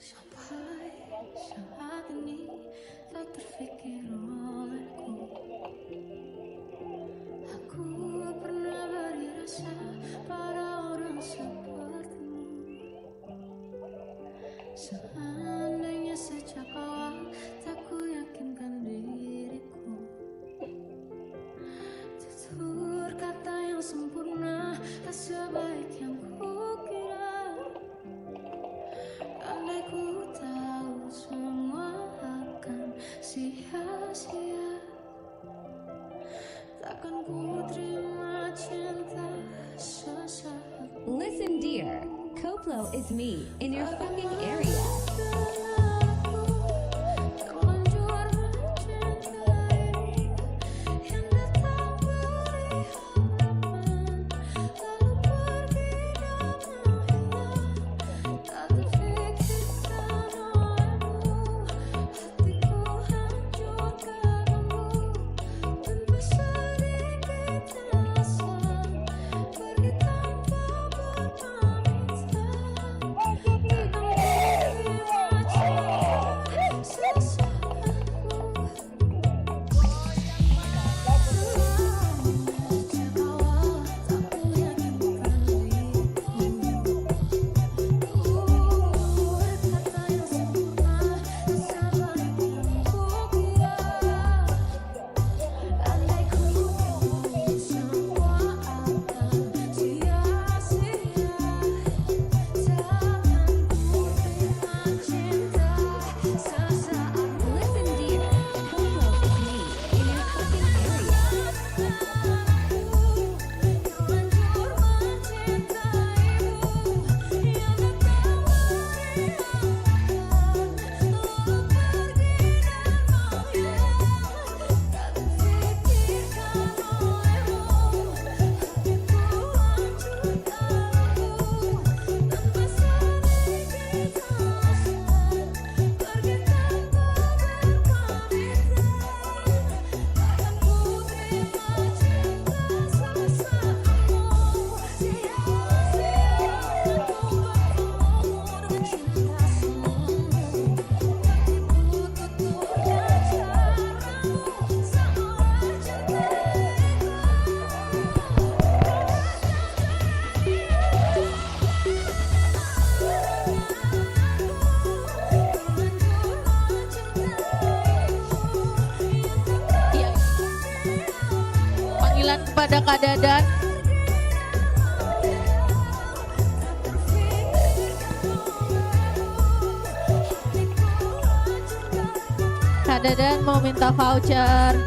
G: Sampai saat ini tak terfikir olehku. Aku pernah beri rasa pada orang sepertimu. Seandainya sejak awal tak ku yakinkan diriku. Tutur kata yang sempurna tak sebaik yang kukira. Andai ku tahu semua akan sia-sia, takkan ku terima cinta sesaat.
H: Listen, dear. Koplo is me in your fucking area.
G: Cinta
I: kepada Kak Dadan. Kak Dadan mau minta voucher.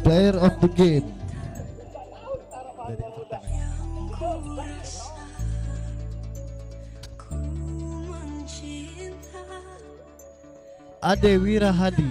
D: Player of the game. Ade Wirahadi.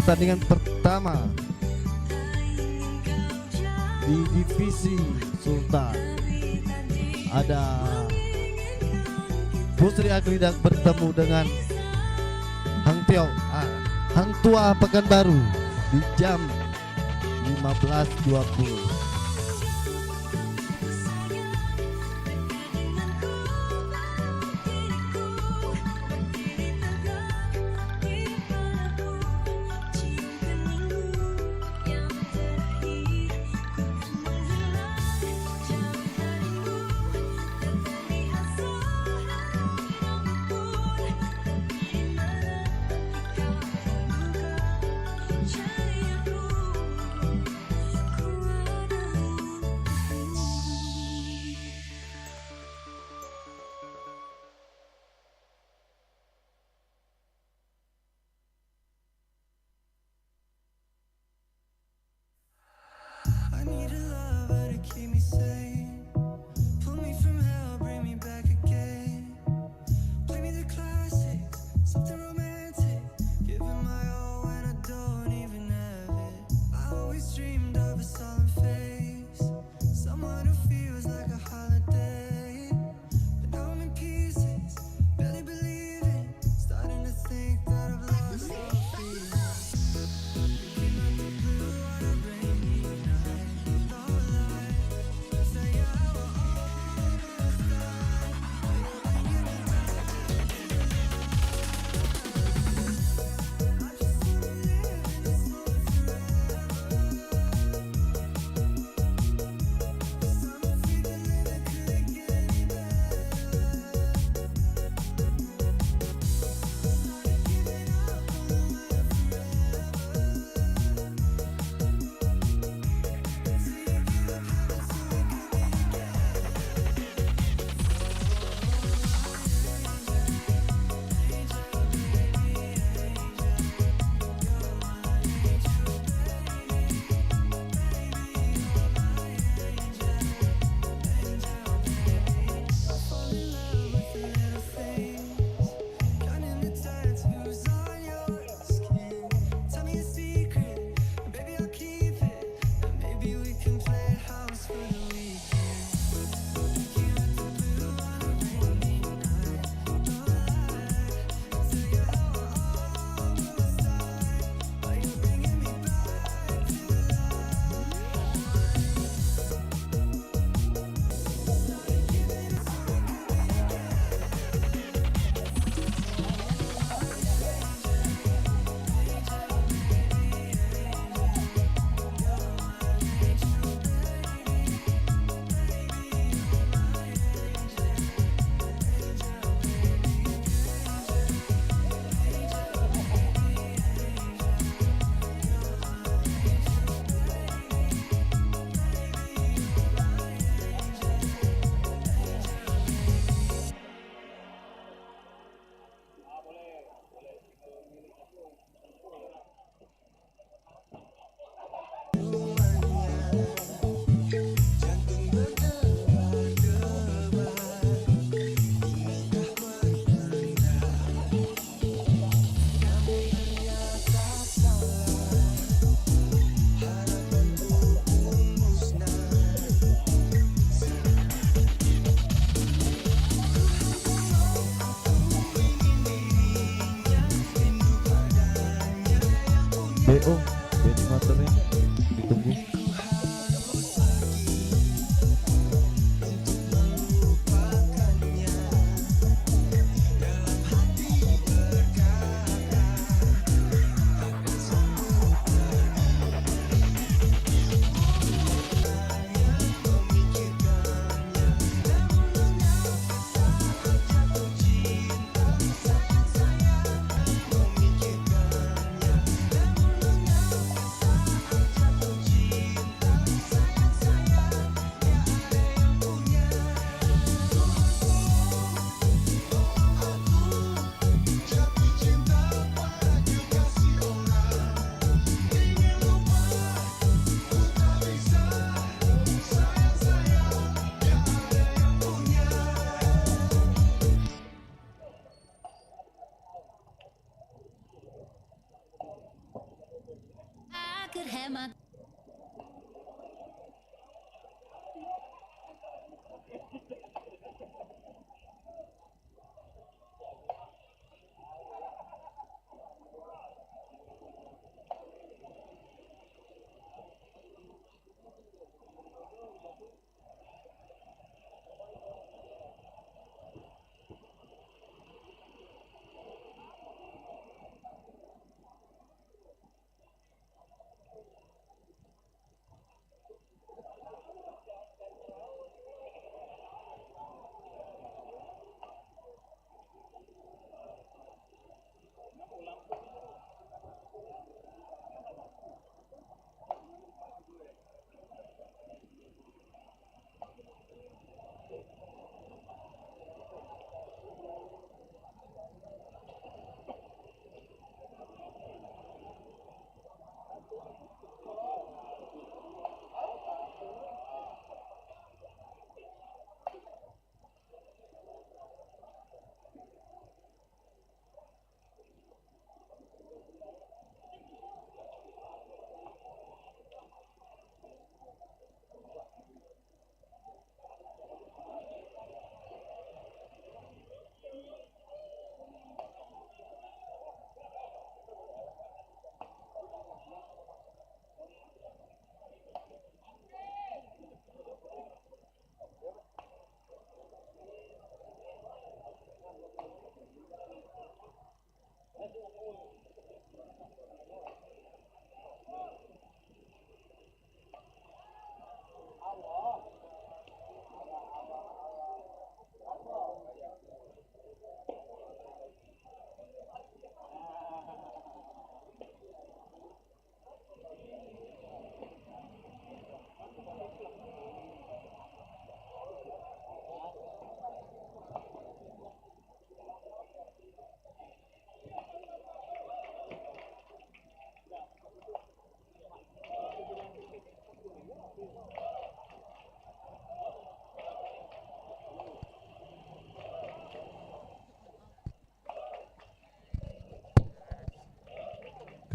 D: Pertandingan pertama di divisi Sultan ada Pusri Agridak bertemu dengan Hang Tua Pekanbaru di jam 15.20.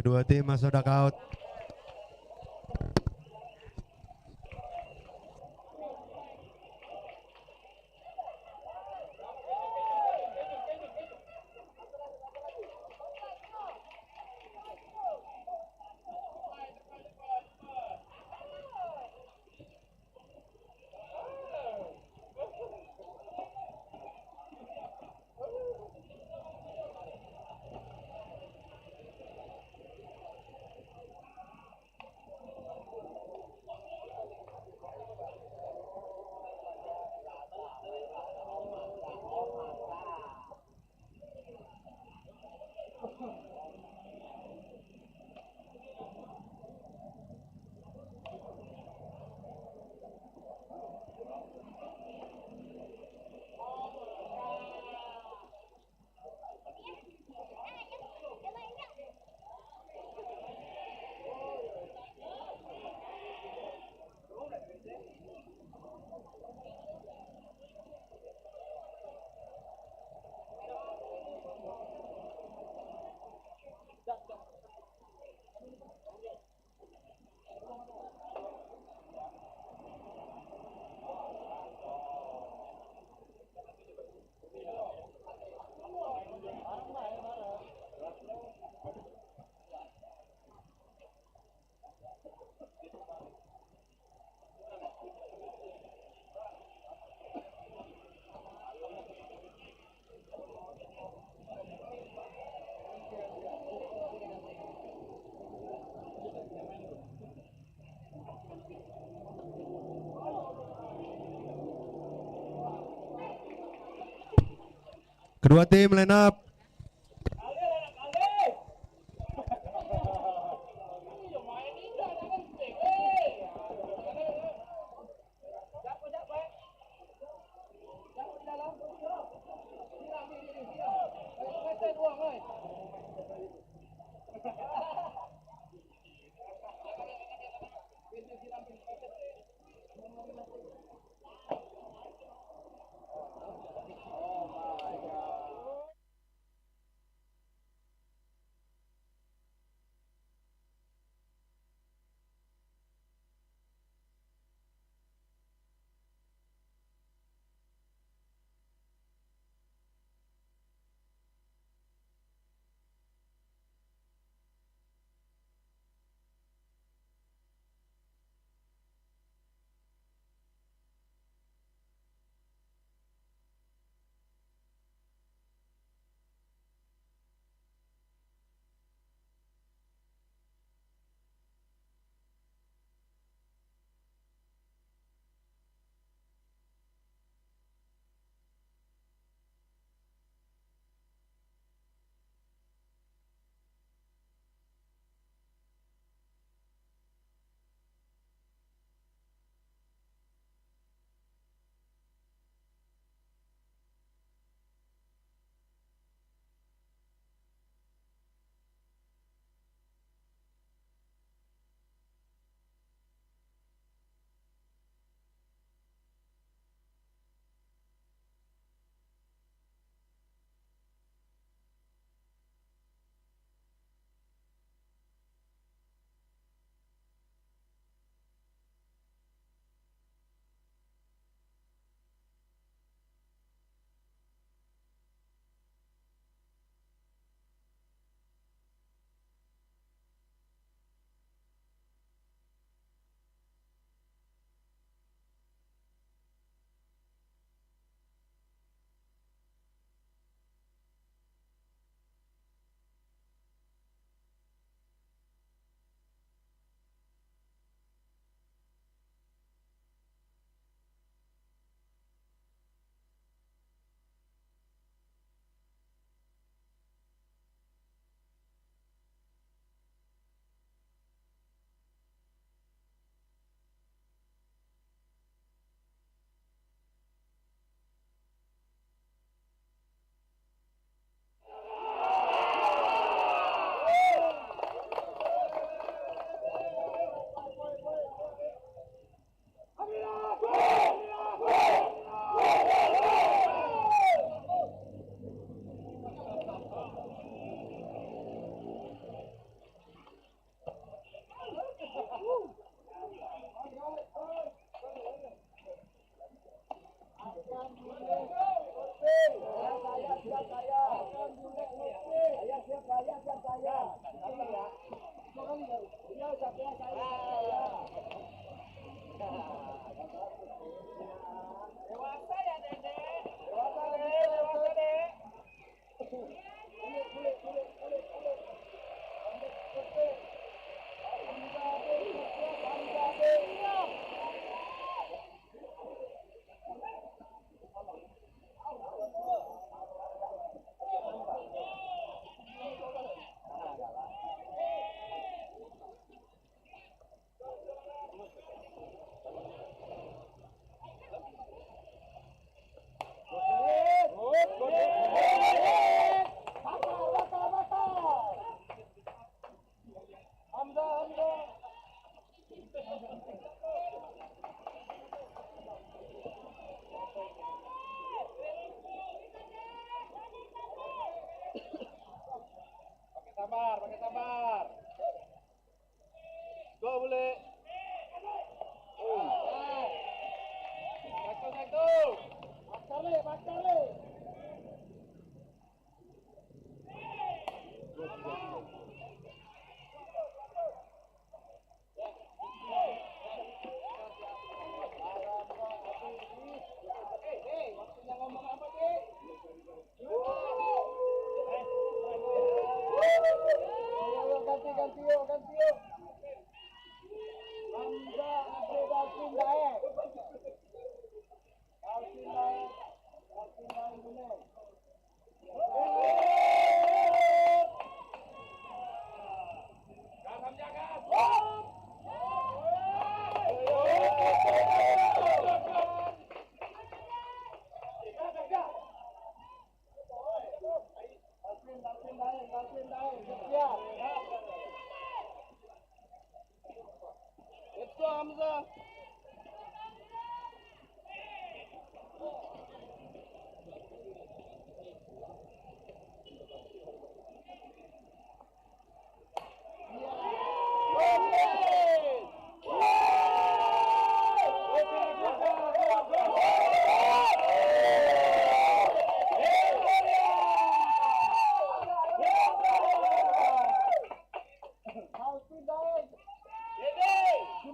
E: Kedua tim masuk dugout. Kedua tim line up.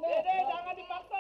C: Dede, jangan dipaksa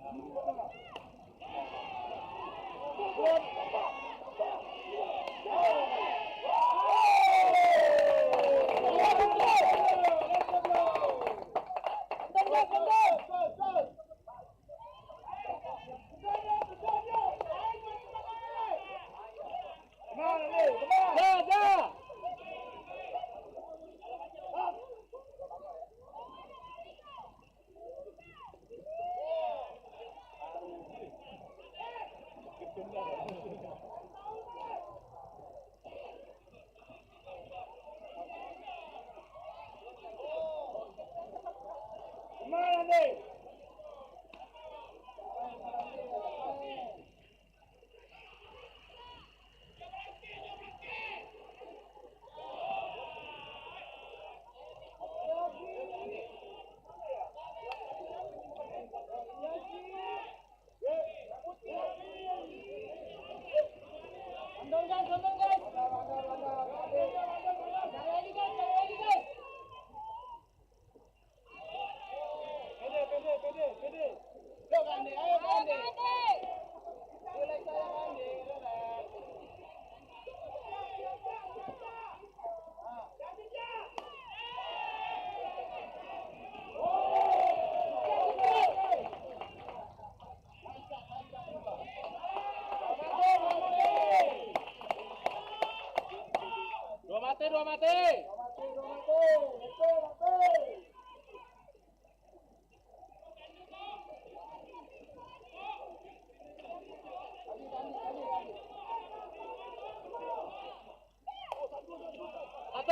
C: Dua mati.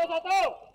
C: Satu.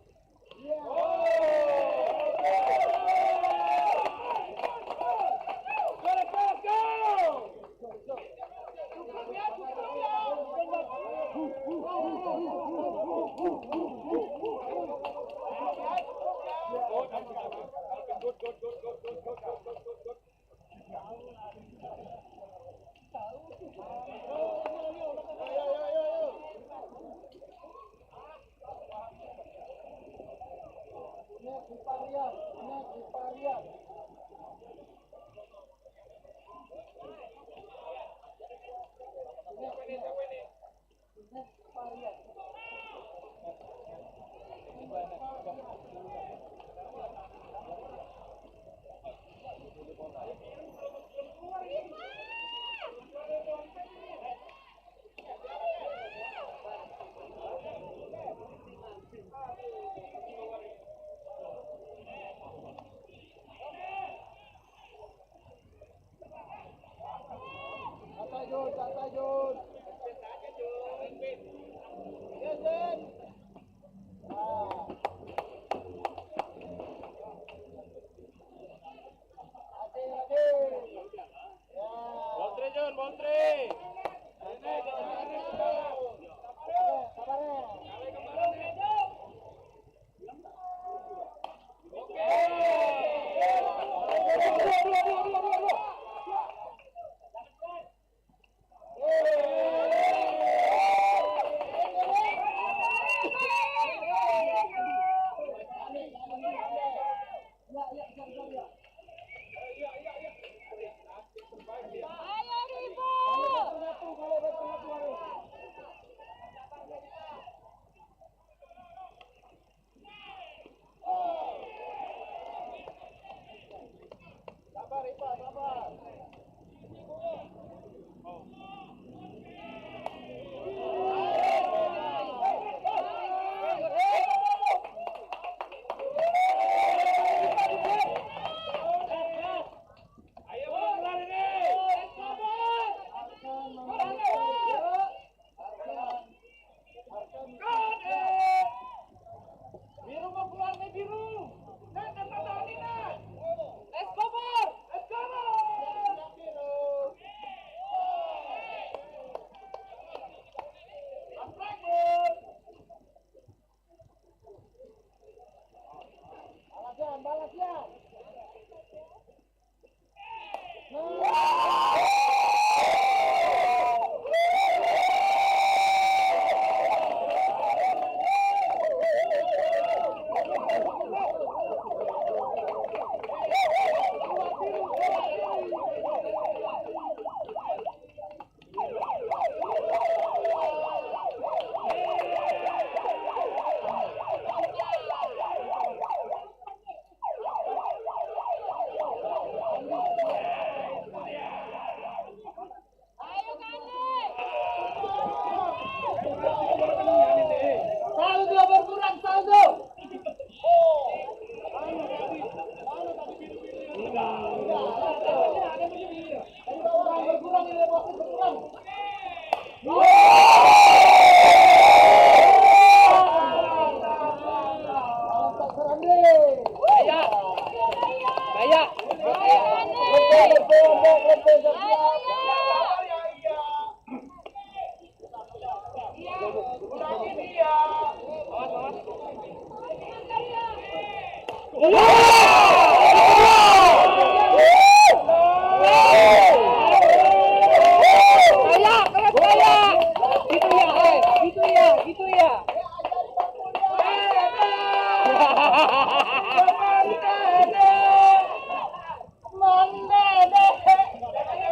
B: Gitu ya.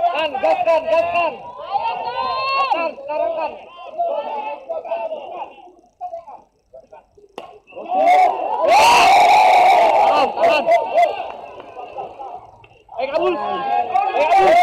B: Kan, gaskan. Gaskan, sekarang kan. Tahan. Kabul. Kabul.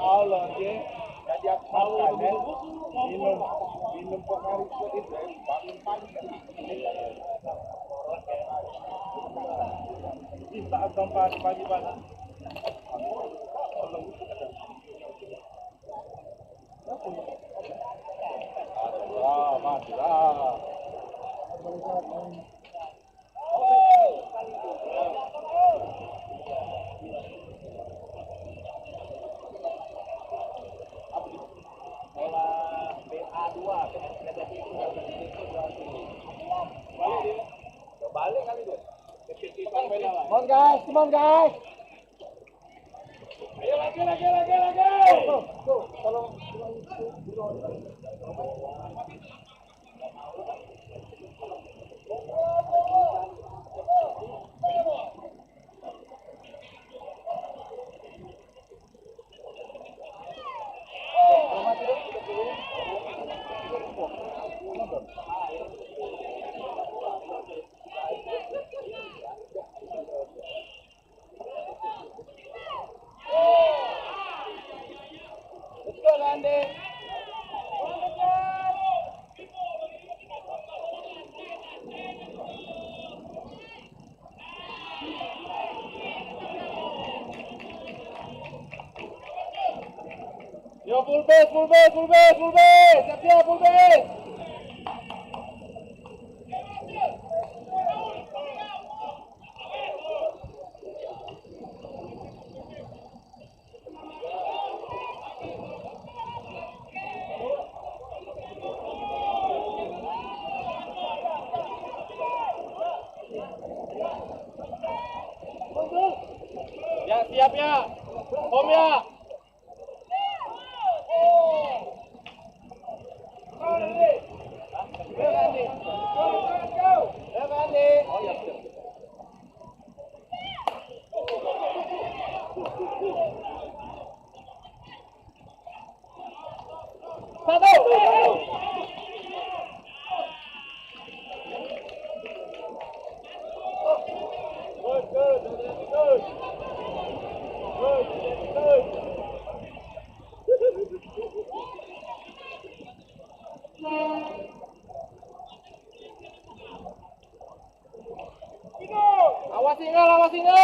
C: Allah ya. Jadi aku makan ya. Minum kok ngaris kok itu bangun pagi. Bisa sampai pagi banget. Ah, matilah. Balik kali dia. Come on guys, come on guys. Ayo lagi. Tuh, tolong. Betul Ande. Yo full base. Siap full base. Ya siap ya. Om ya. Awas single.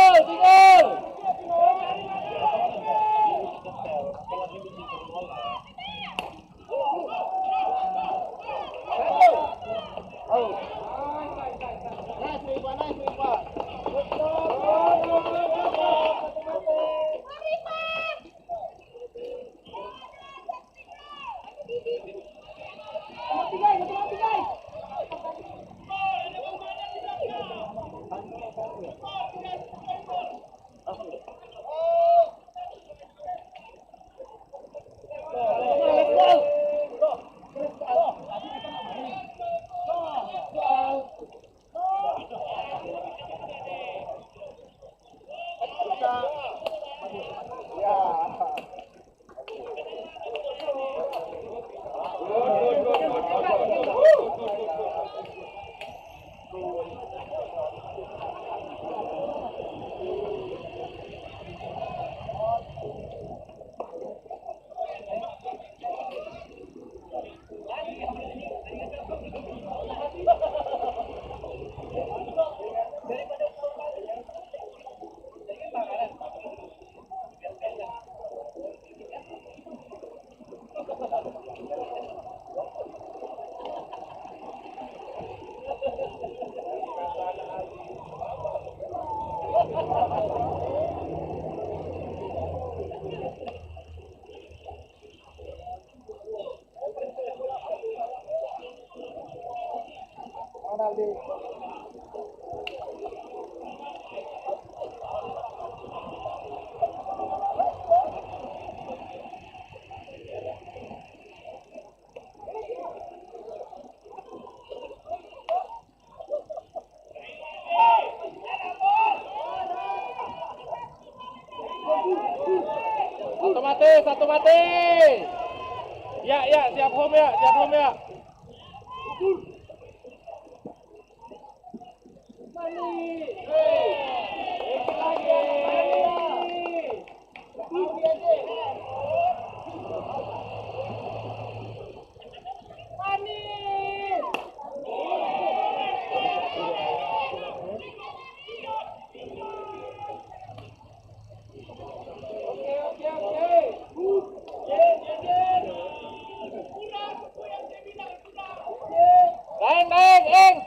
C: Satu mati. Ya, siap home ya.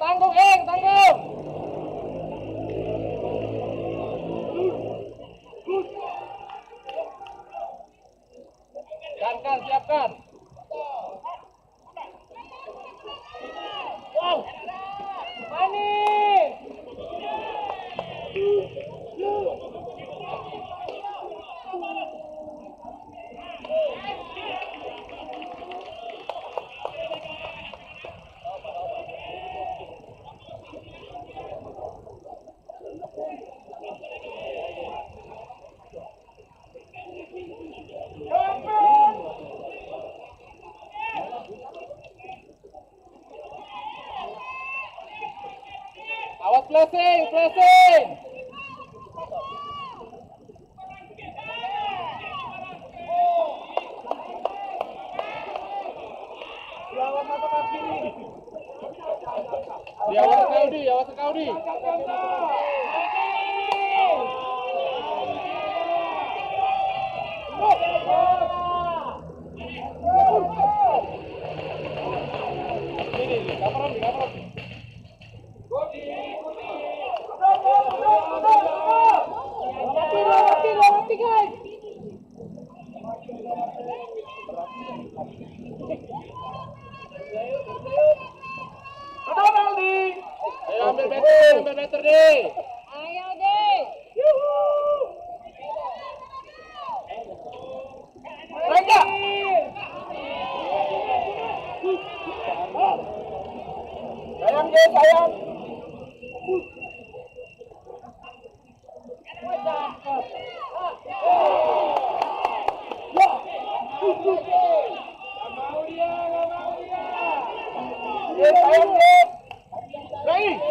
B: Tanggung, tanggung. Siapkan. Wow. Manis. Awas flashing. Awas kau di. Ambil meter deh.
G: Ayo deh.
B: Raja. Sayang.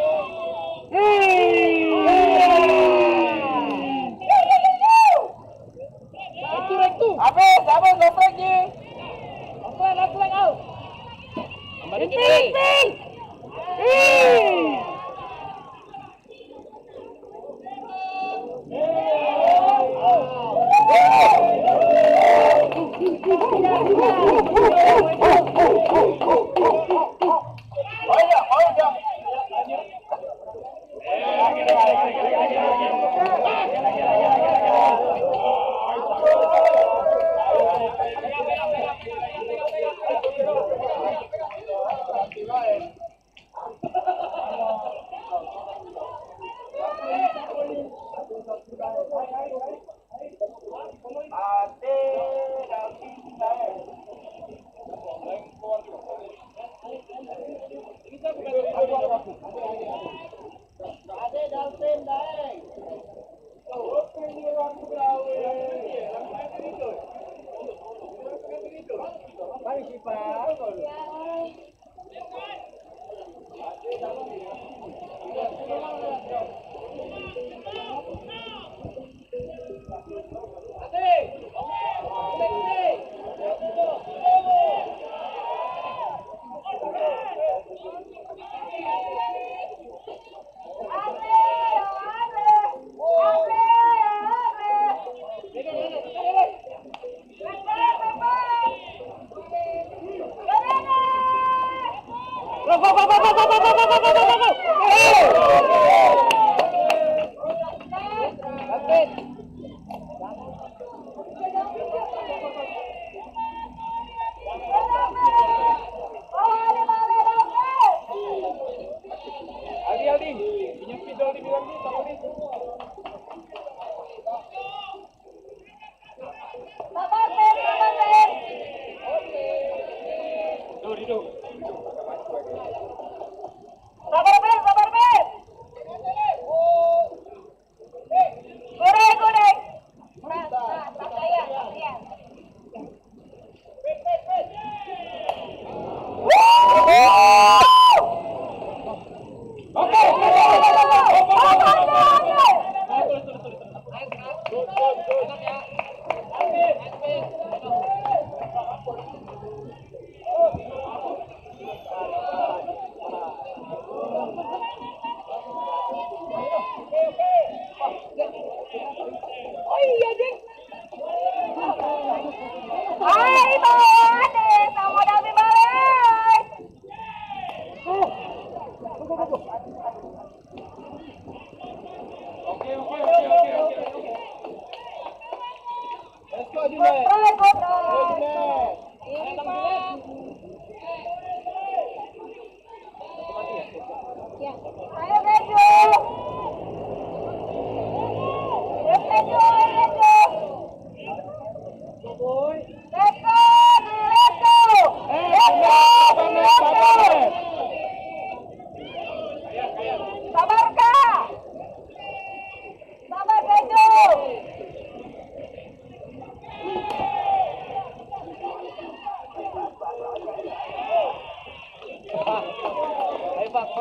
G: Woo!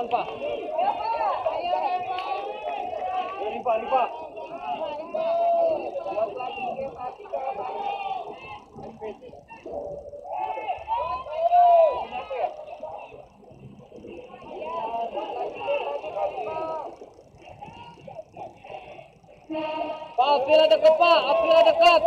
B: On, Pak.
C: Rifa.
B: Pak, outfield dekat, Pak. Outfield dekat.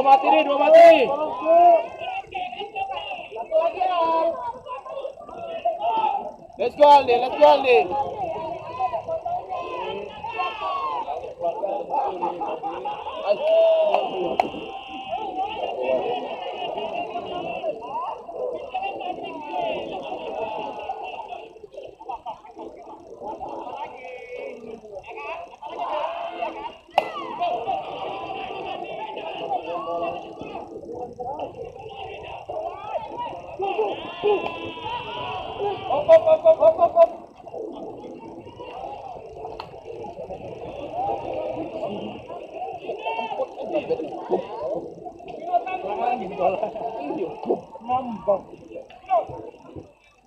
B: mati nih, 2 mati. Let's go Aldi, let's go Aldi. Hop. Nambah.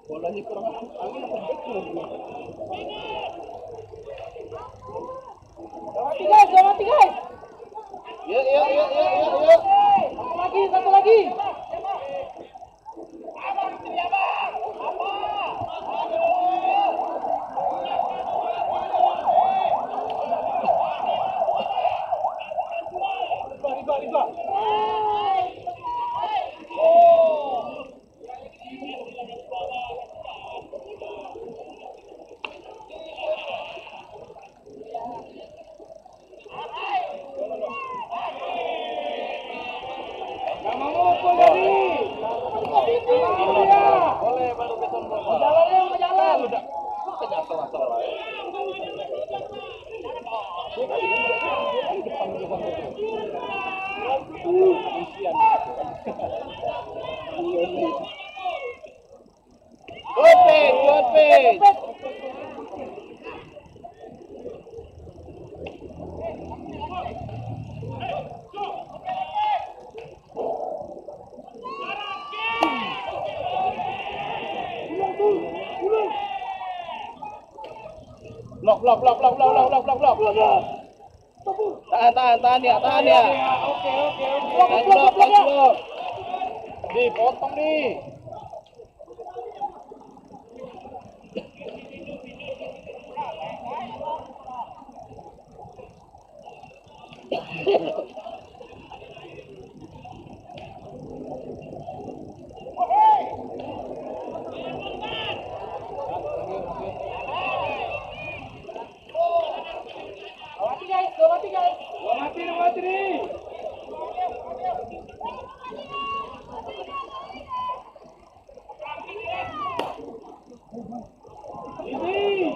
B: Bolanya kurang angin apa betul? Jangan mati guys. Ya. Satu lagi. Riba. Boleh baru beton bola. Jalan. Udah. Asal-asal lah. Good pitch. Blok. Tahan ya. Oke. Blok. Dipotong nih. Mati nih. Ini.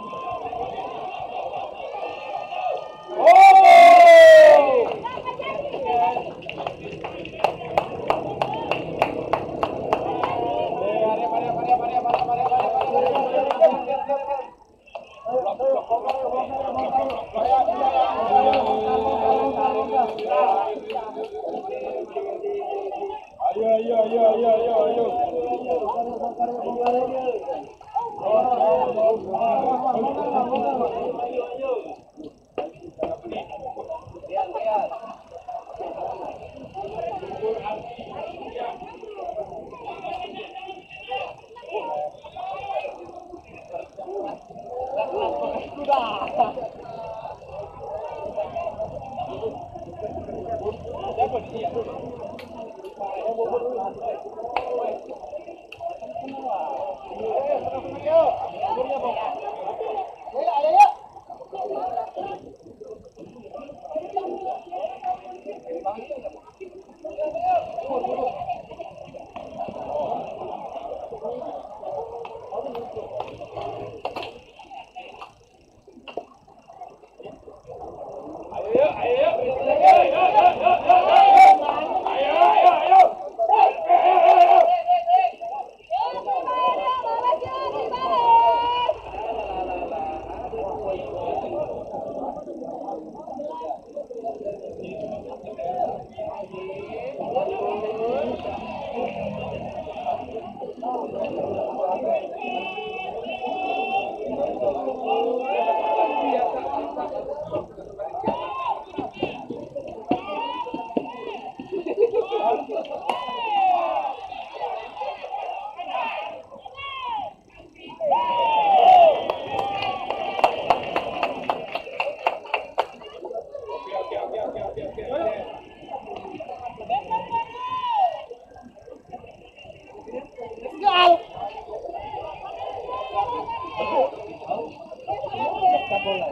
C: bola.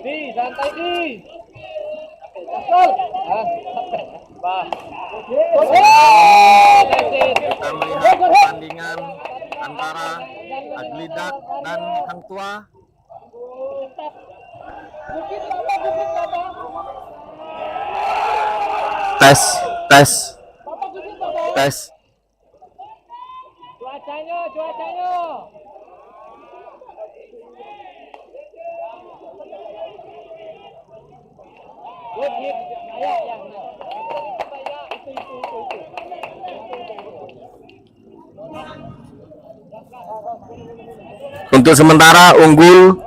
B: Di, santai di. Gasol.
J: Kita melihat pertandingan antara Aglidak dan Hang Tua. Tes.
B: Cuacanya.
J: Untuk sementara unggul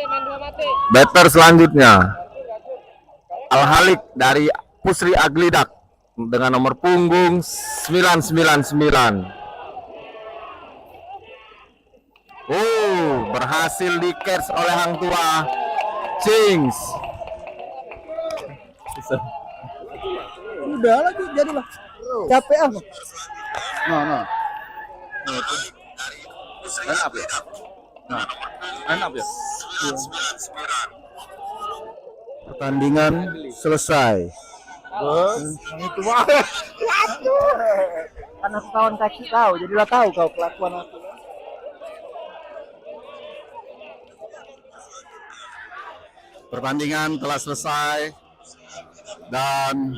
B: Main dua mati.
J: batter selanjutnya Al-Halik dari Pusri Aglidak dengan nomor punggung 999. Berhasil di catch oleh Hang Tua. Cings.
C: Udah lagi jadilah. Capek ah. Nah.
J: Line up ya. Pertandingan selesai.
C: Itu banget. Karena kawan kasih tahu, jadilah tahu kau kelakuan aku.
J: Pertandingan telah selesai dan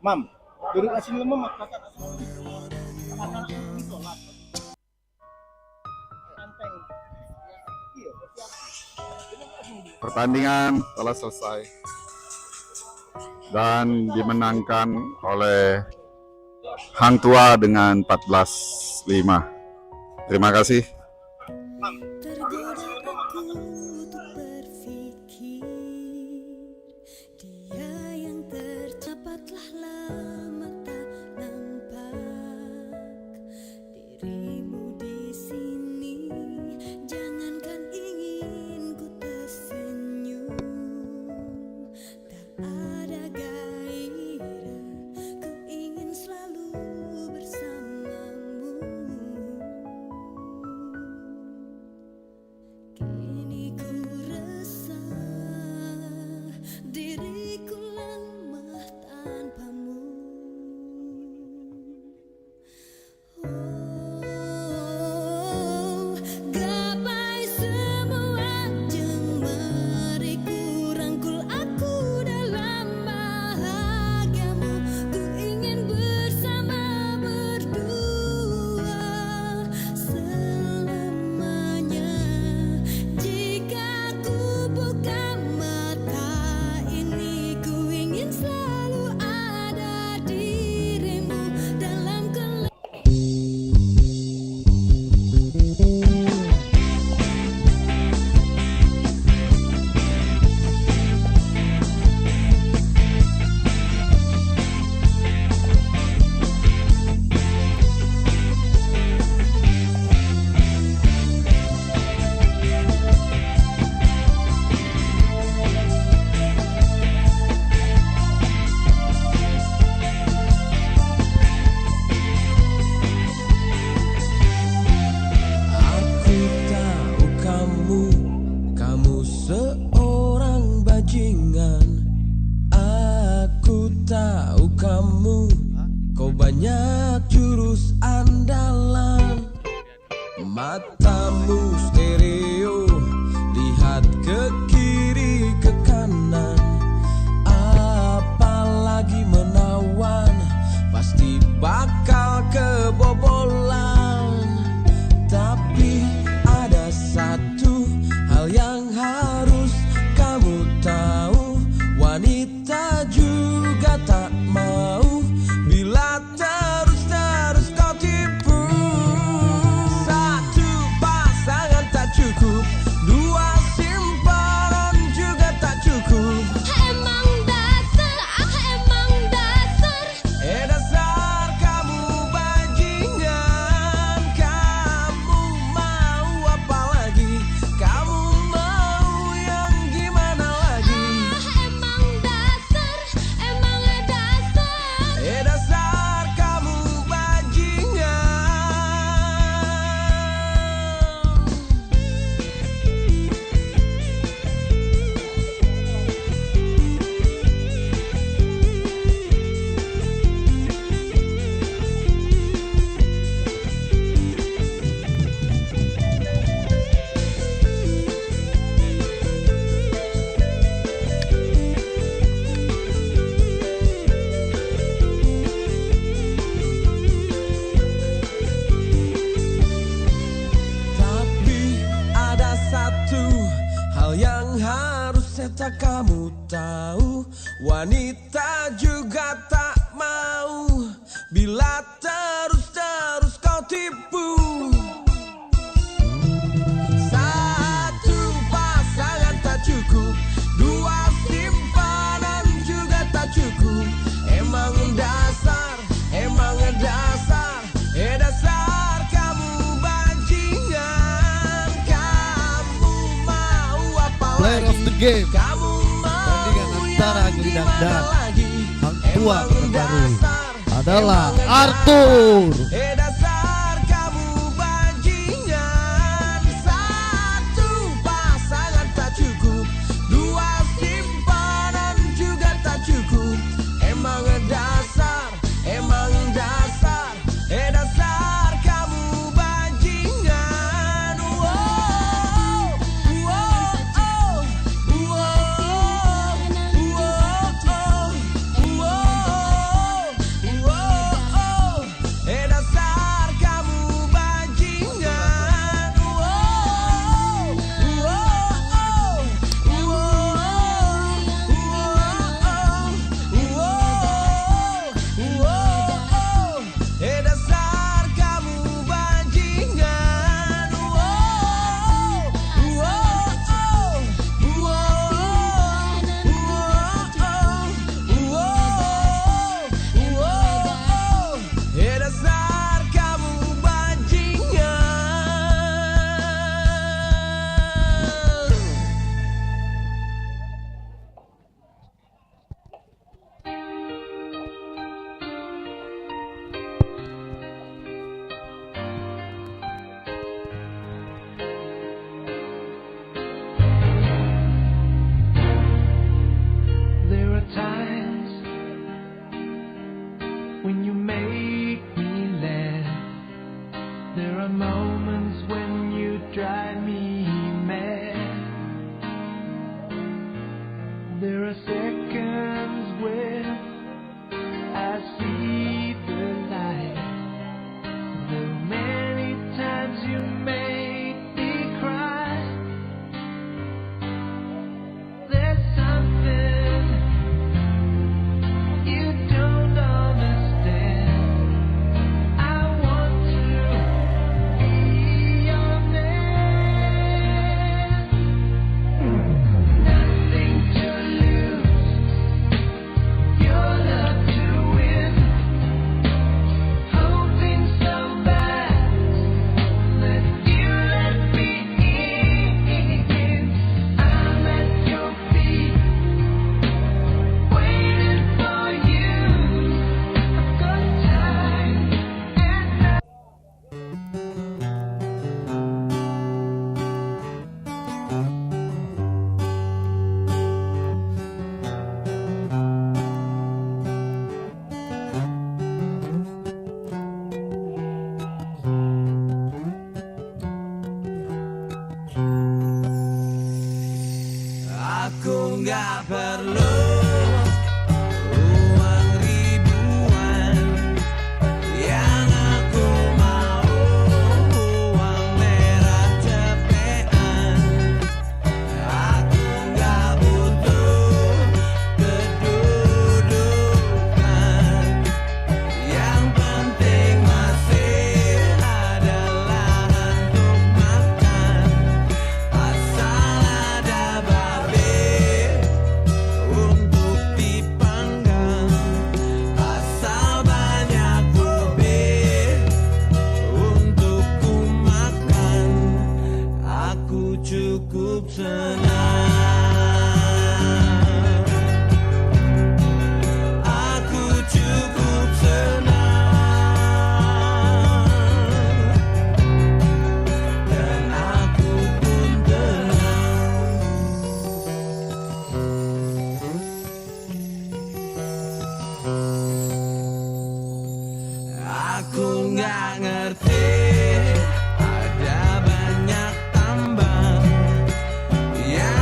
C: Mam, duduk sini mam.
J: pertandingan telah selesai dan dimenangkan oleh Hang Tua dengan 14-5. Terima kasih.
K: Matamu stereo, lihat ke kiri ke kanan, apalagi menawan, pasti bakal kebobolan. Tapi ada satu hal yang harus kamu tahu, wanita juga tak mau bila terus kau tipu. Ternyata kamu tahu, wanita juga tak mau bila terus kau tipu. Satu pasangan tak cukup, dua simpanan juga tak cukup. Emang dasar kamu bajingan. Kamu mau apa
D: Player of the game.
K: Kamu
D: Pertandingan
K: mau
D: antara
K: yang
D: Geridang
K: dimana
D: dan
K: lagi?
D: Hang Tua
K: Emang
D: terbaru
K: dasar,
D: adalah
K: emang
D: Arthur.
K: dasar kamu bajingan. Satu pasangan tak cukup, dua simpanan juga tak cukup. Emang dasar kamu bajingan. Wow, wow, oh, wow, wow, wow. Dasar kamu bajingan. Wow, wow, dasar kamu bajingan. Dasar kamu
C: There are times when you make me laugh. There are moments when you drive me mad. There are seconds when I see the light. There are many times you make me cry. There's something you don't understand. I want to be your man. Nothing to lose, your love to win. Hoping so bad that you let me in. I'm at your feet, waiting for you. I've got time and
K: Aku nggak perlu uang ribuan, yang aku mau uang merah cepetan. Aku nggak butuh kedudukan, yang penting masih ada lahan untuk makan. Asal ada babe untuk dipanggang, asal banyak kobe untuk ku makan. Aku cukup senang. Aku cukup senang, dan aku pun tenang. Aku nggak ngerti, ada banyak tambang yang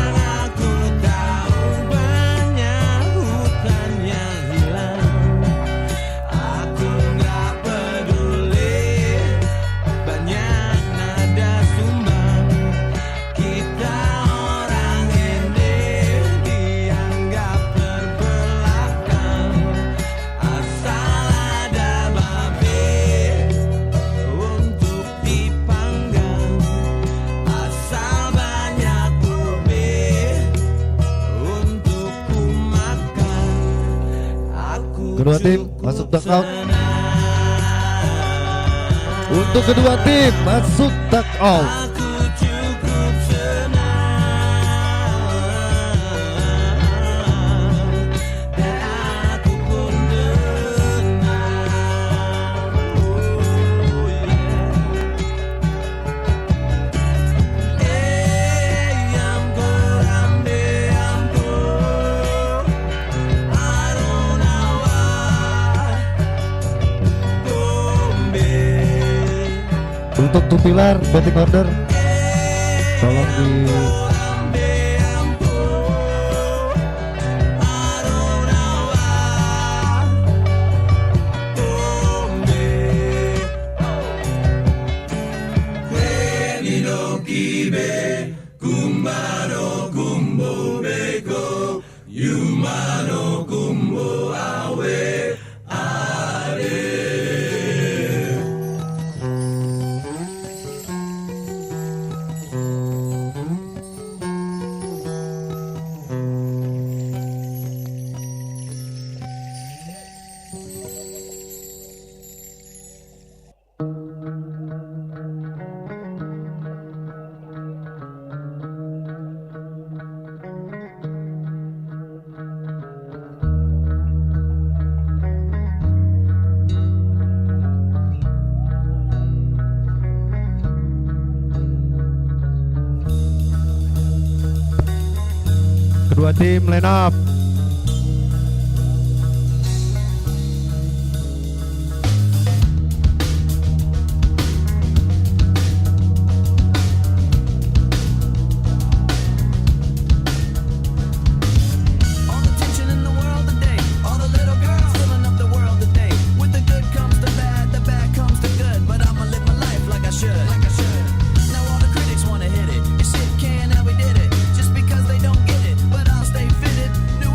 D: Kedua tim masuk dugout. Untuk kedua tim masuk dugout.
K: Aku cukup senang dan aku pun tenang. Oh yeah. Amgo, ambe, amgo. I don't know why. Bombe.
D: Untuk tupilar batting order tolong di
E: Kedua tim line up.
K: All the tension in the world today, all the little girls filling up the world today. With the good comes the bad comes the good. But I'ma live my life like I should. Now all the critics wanna hit it. Your shit can, and we did it. Just because they don't get it, but I'll stay fitted. New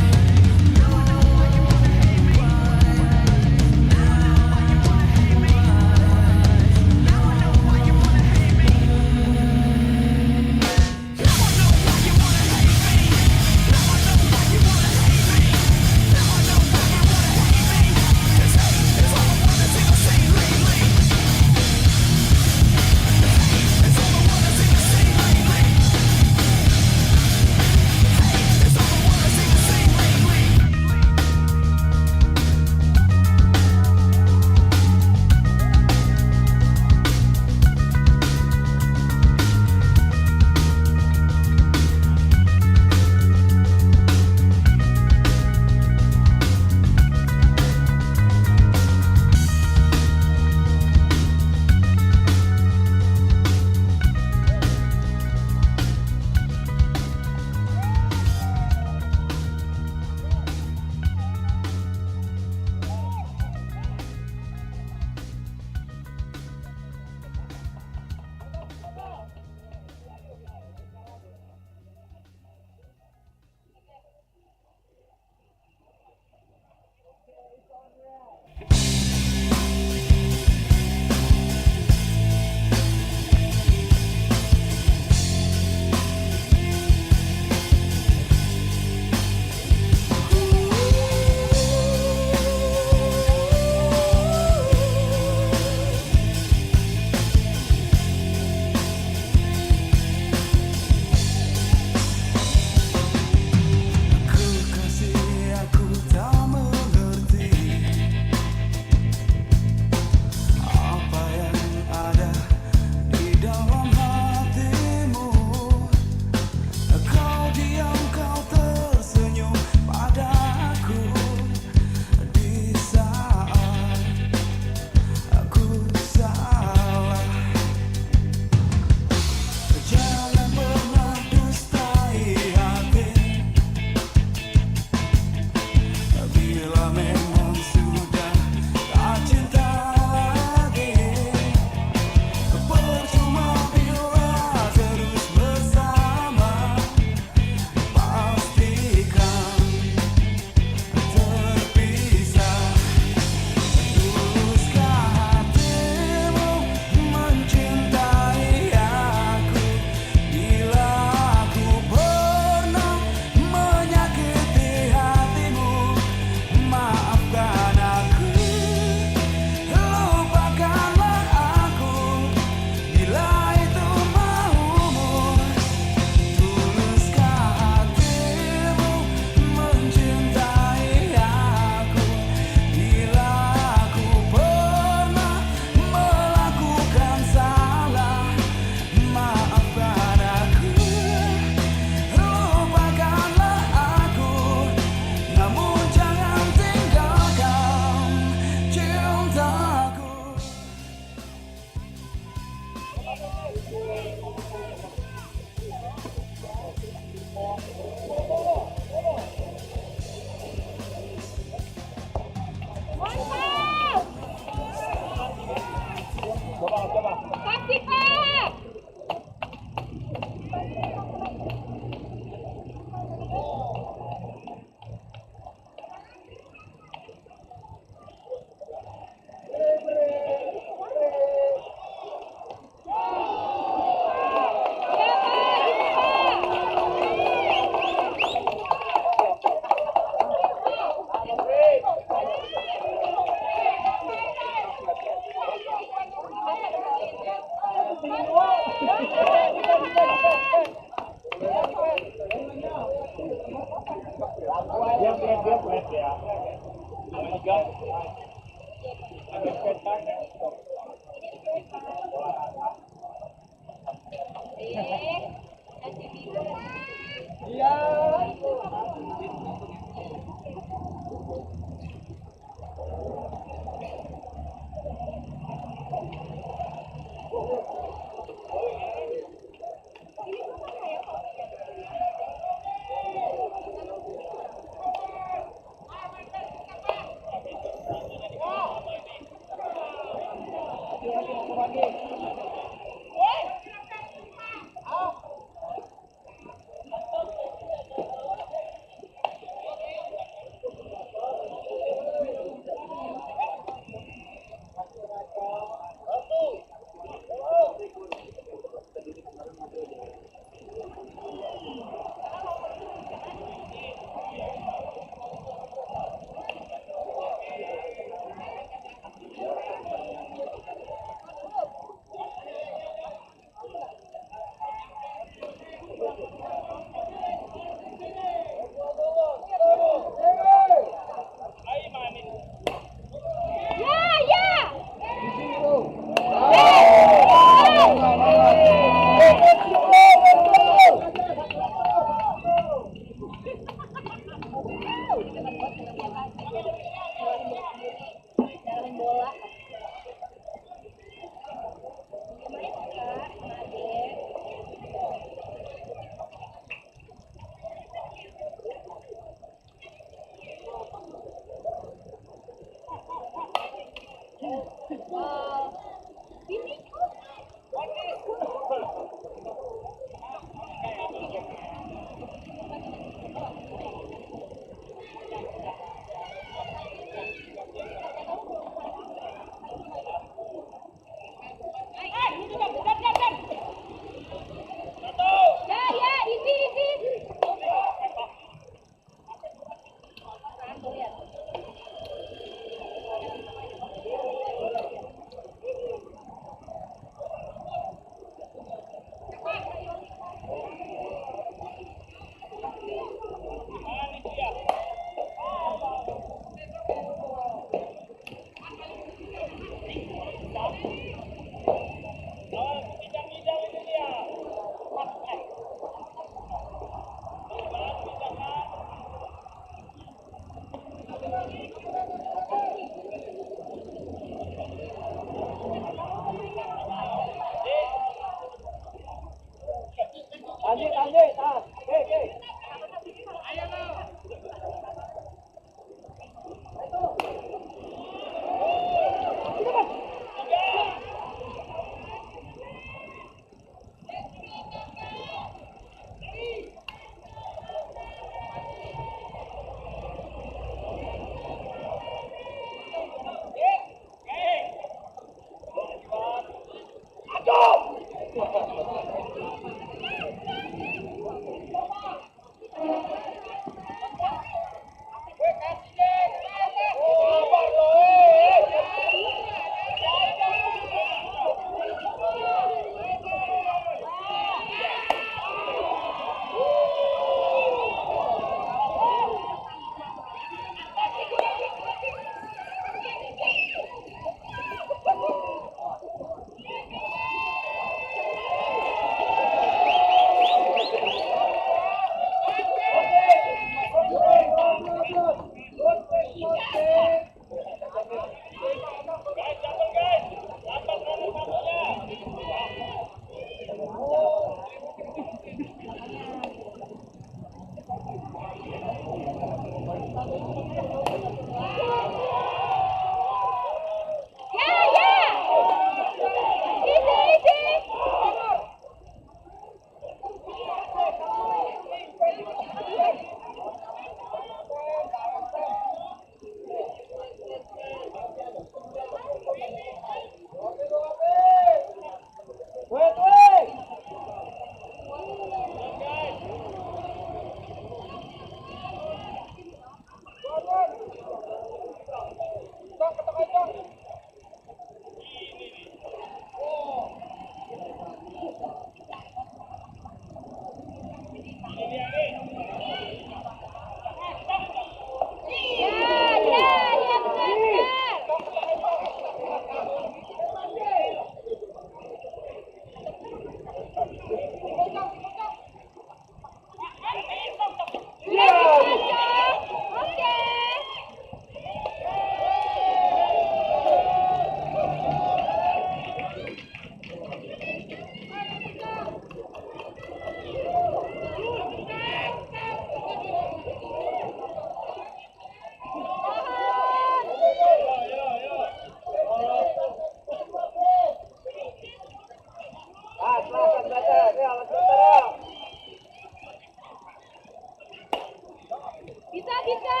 G: bisa.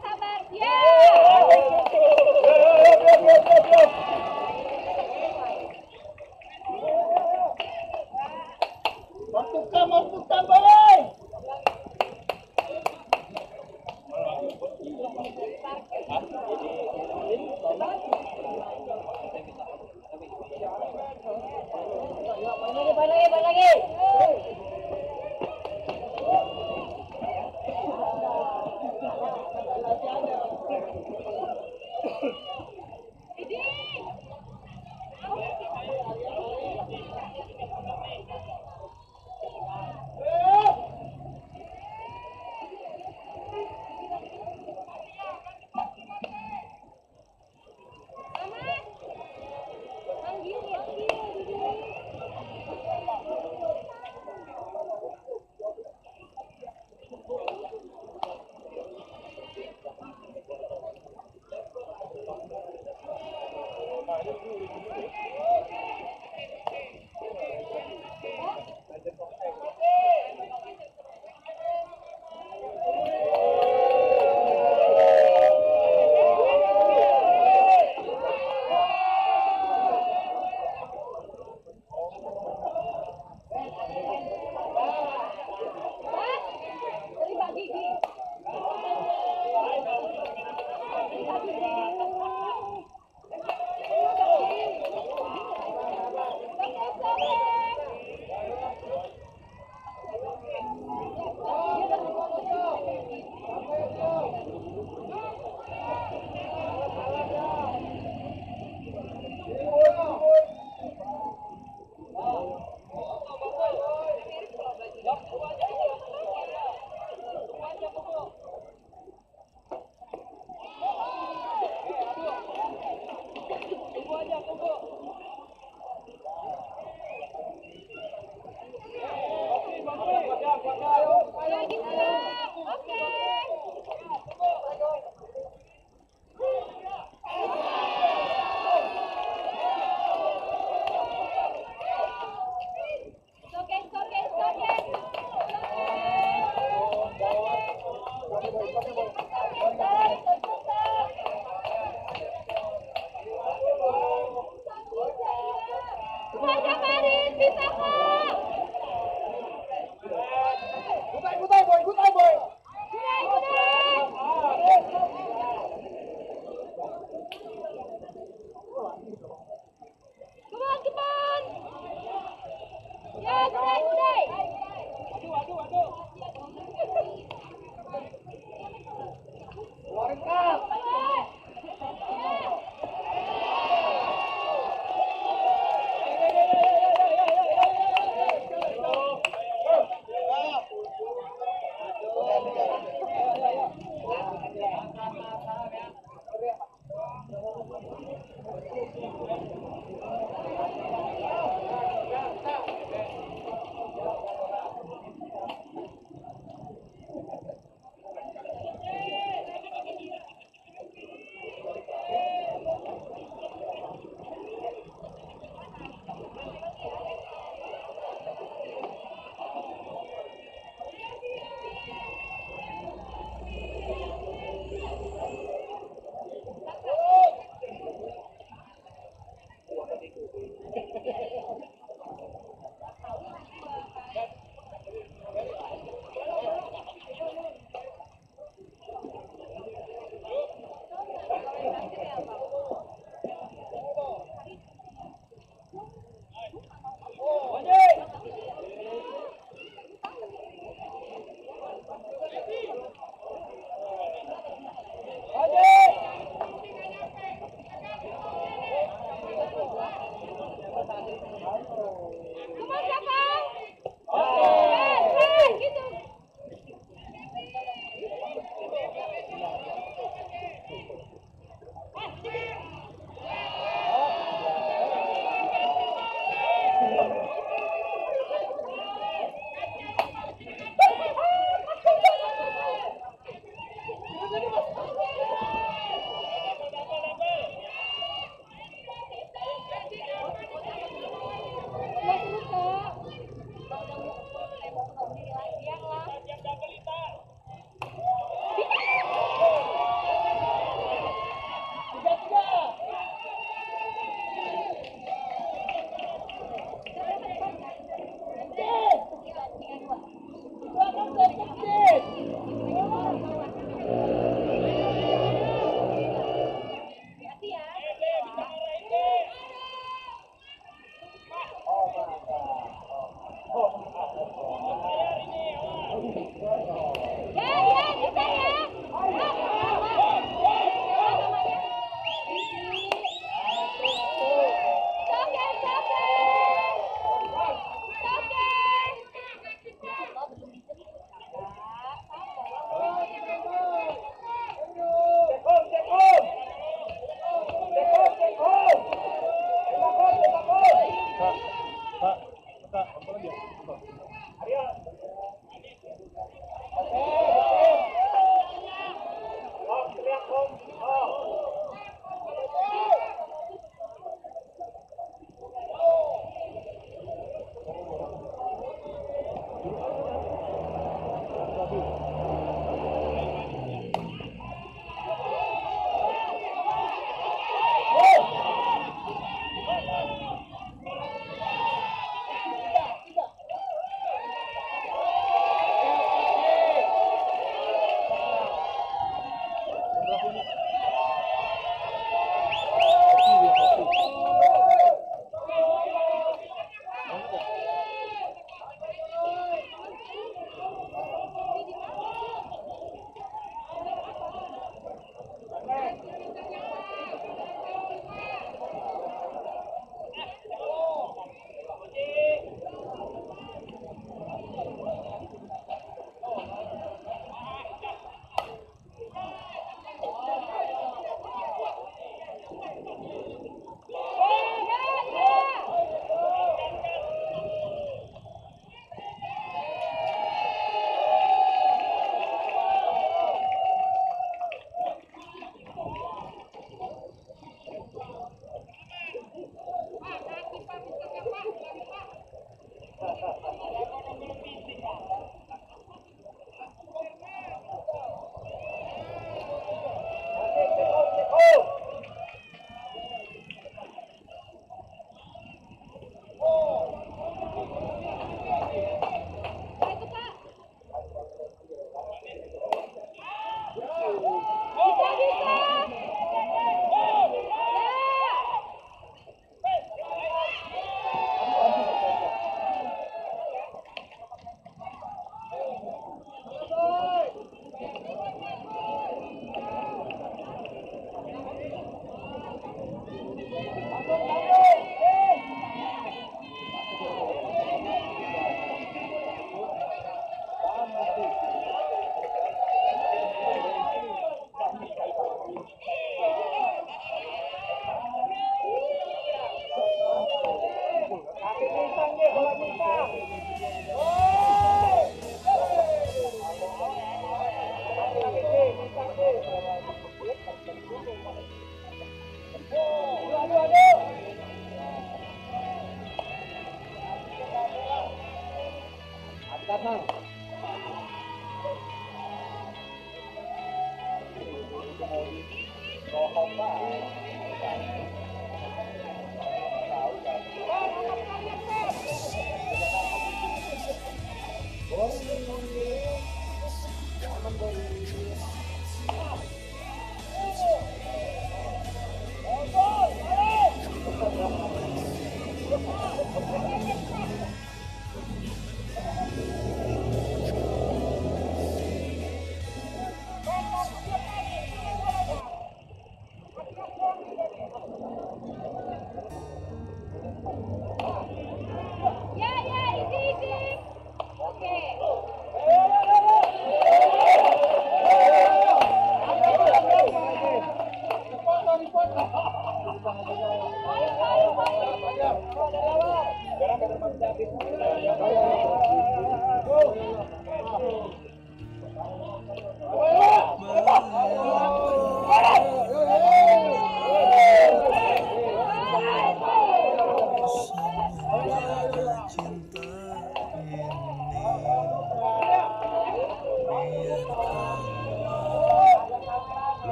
G: Sabar, ya.
B: Masukkan, boleh. Main lagi.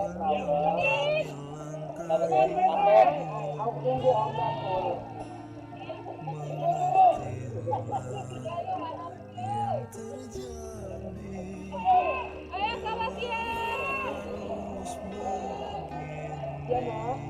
G: Ayo sama siap. Ya, burai.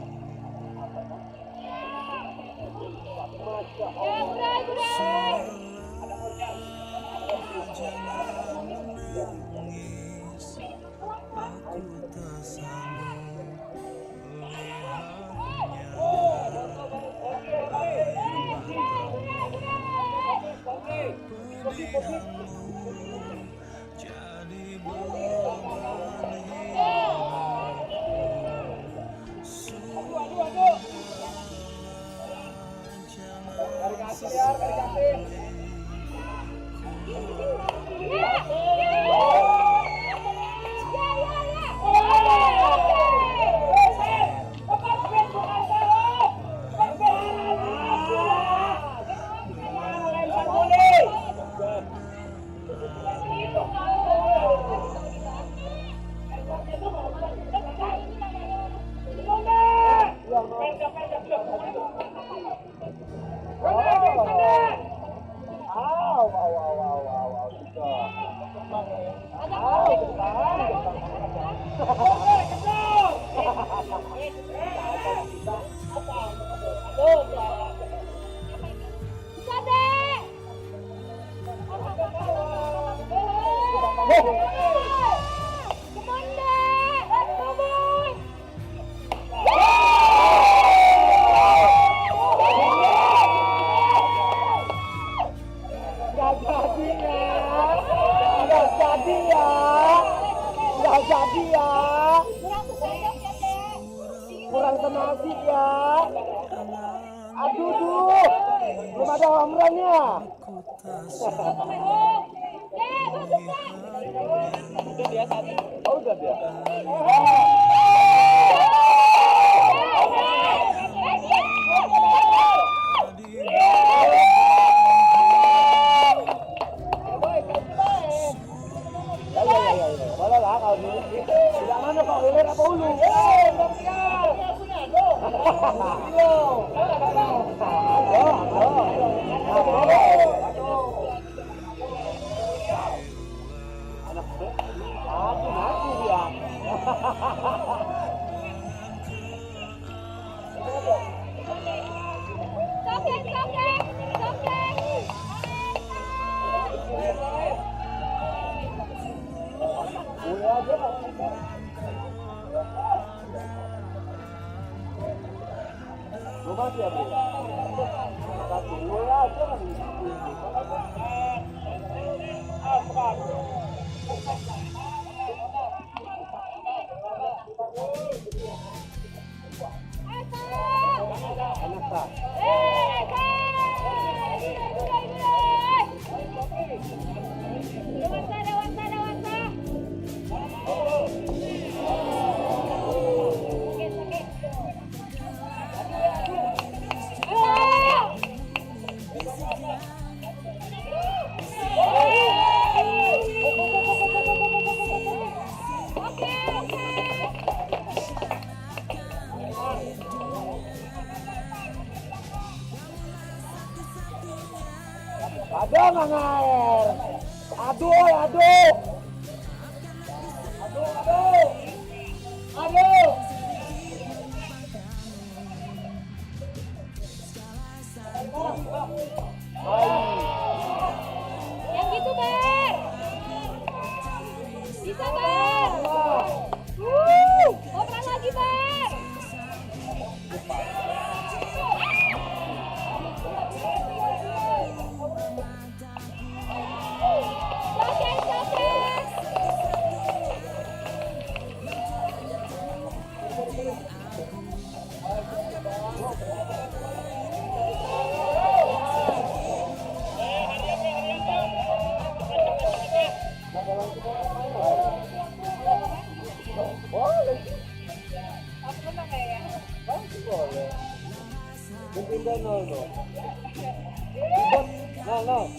B: Kurang tenasi ya. Aduh, belum ada hamrannya. Udah dia satu. Oh, udah dia. Boleh lah kalau dulu. Tidak mana Pak Wilir apa Ulu? Masih ya, Bro? Satu, ya, jangan Ada mangair. Aduh. Yang gitu, Ber. Bisa, Ber. Operan lagi, Ber.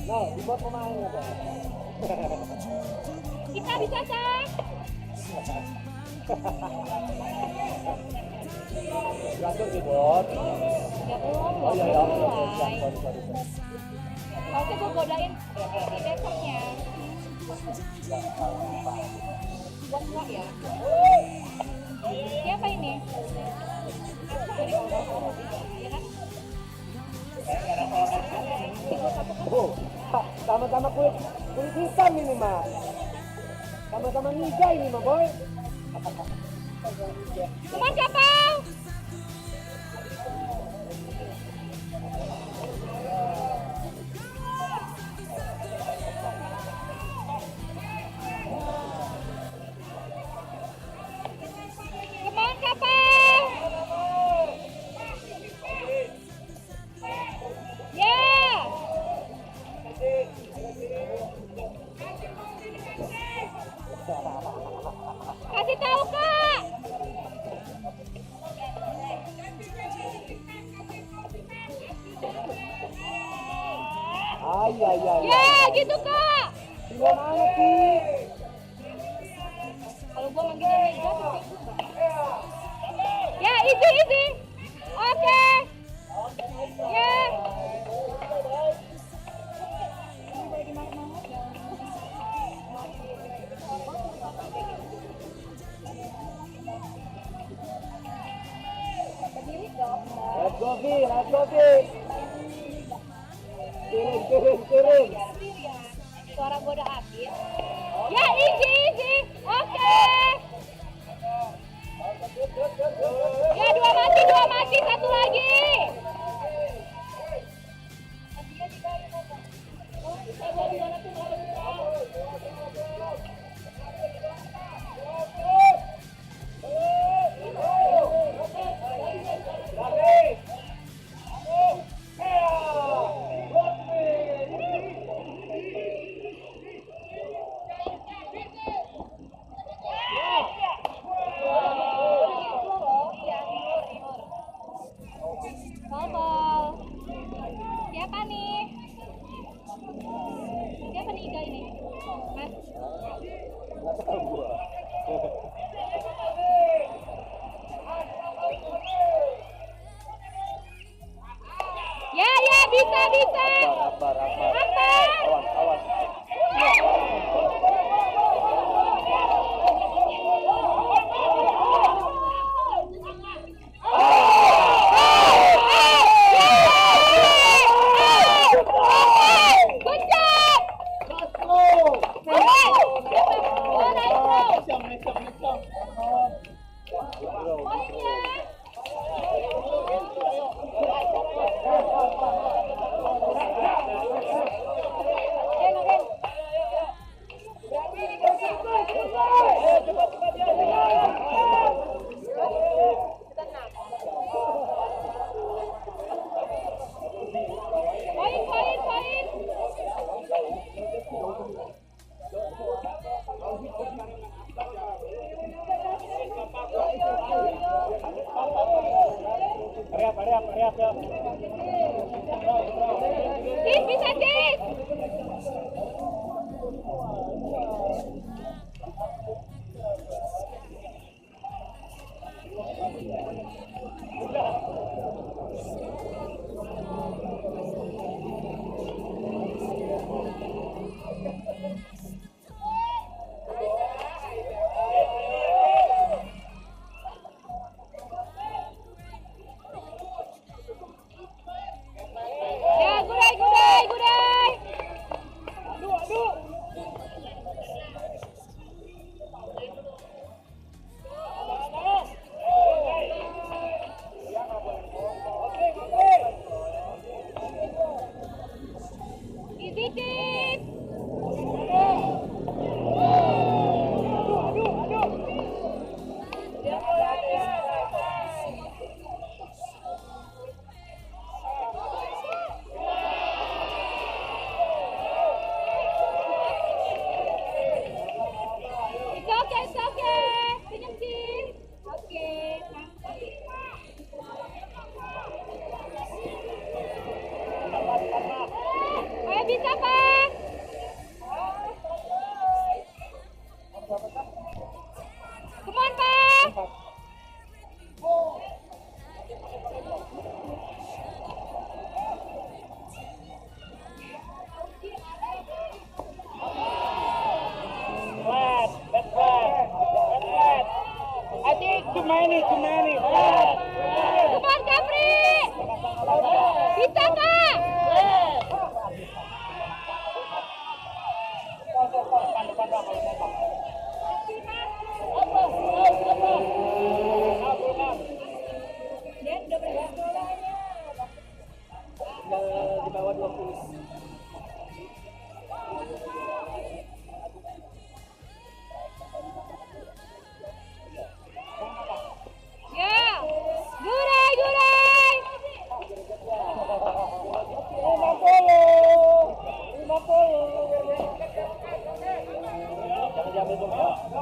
B: No, dibuat pemain. Kita bisa, Sang. Langsung sih, Bos.
G: Ya belum,
B: Oh iya,
G: belum
B: iya.
G: mulai.
B: Sorry.
G: Harusnya gue godain di besoknya. Buat enggak ya? Siapa ini? Ya kan?
B: Oh, sama-sama kulit hitam ini mah. Sama-sama niga ini mah, Boy.
G: Teman kapal! Teman kapal! Ya! Kasih tahu, Kak! Ya, gitu, Kak!
B: Gimana sih?
G: Kalau gua manggilnya Mega, ya, easy. Oke. Ya.
B: Let's go, Vi. Kirim.
G: Suara gua udah habis. Ya, easy. Oke. Ya, dua mati, satu lagi. Ball. Siapa nih? Siapa nih Iga ini? Mas? Ya, bisa.
B: Abar.
G: Abar.
B: Awas.
G: Good job! Poin.
B: Hariap ya.
G: Cis, bisa Cis!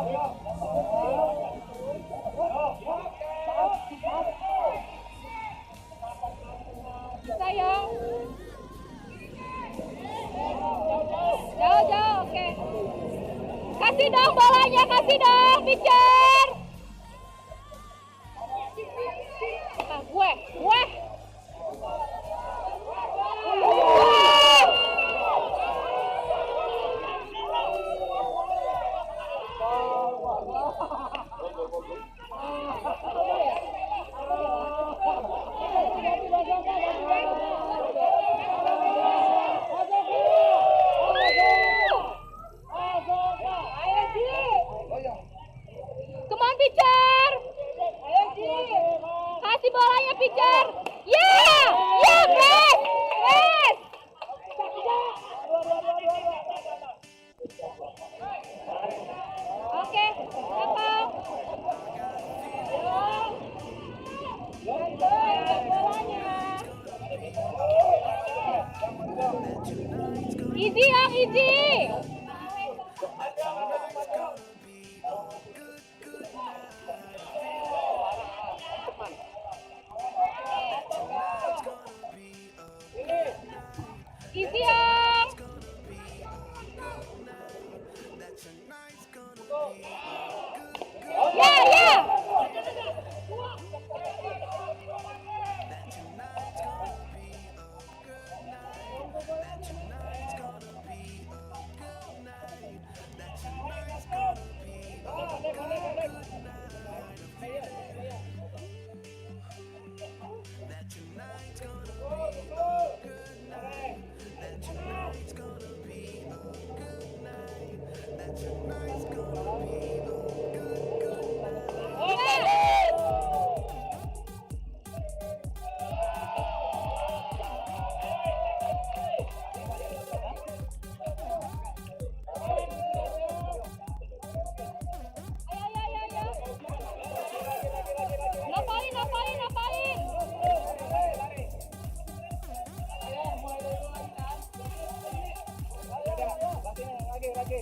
G: Bisa ya. Jauh, oke. Kasih dong bolanya, kasih dong, pitcher. Nah, gue. Come on, pitcher. Kasih bolanya, pitcher. Yeah, best. Oke, apa? Easy, yang easy. Easy, yang. Yeah. Ngapain?
B: Lagi.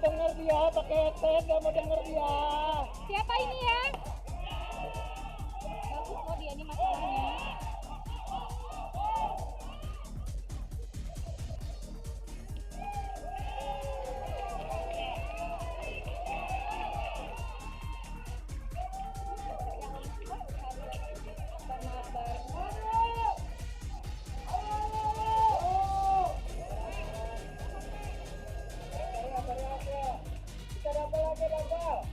B: denger dia, pakai headset, gak mau denger dia.
G: Siapa ini ya? Bagus kok dia ini masalahnya.
B: Kita dapat lagi, dapat.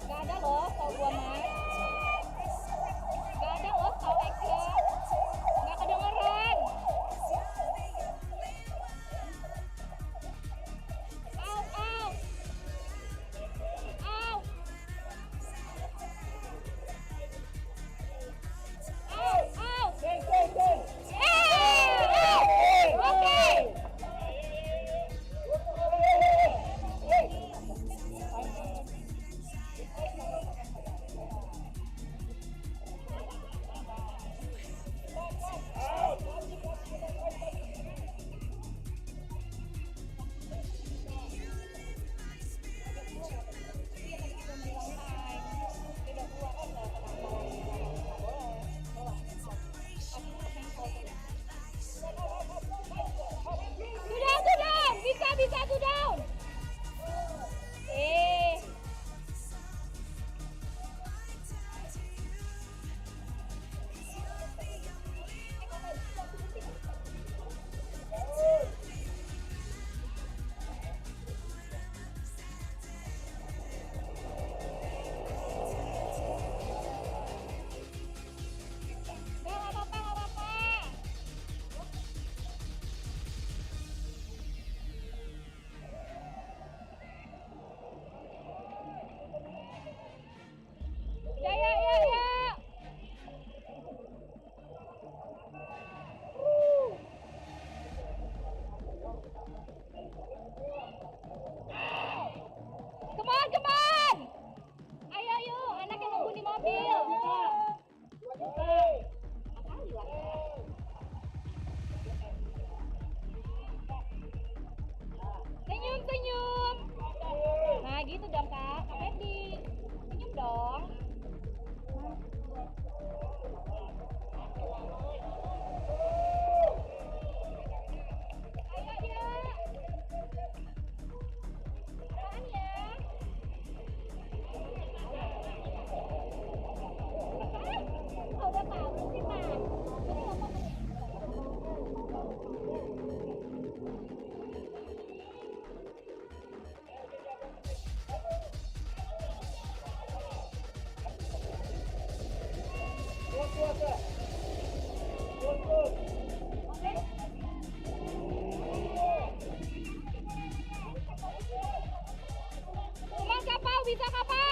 G: Gak ada loh, tau gua mah. Gak ada loh, tau action. Gak kedengeran. Au, au. Au. Au, au. Oke. Sudah, bisa to down. Come on. Ayo yuk, anak yang nunggu di mobil. Senyum. Nah gitu dong Kak Fendi. Senyum dong. Ayo ya. Apaan ya? Udah tahu sih Pak. Bisa kapal.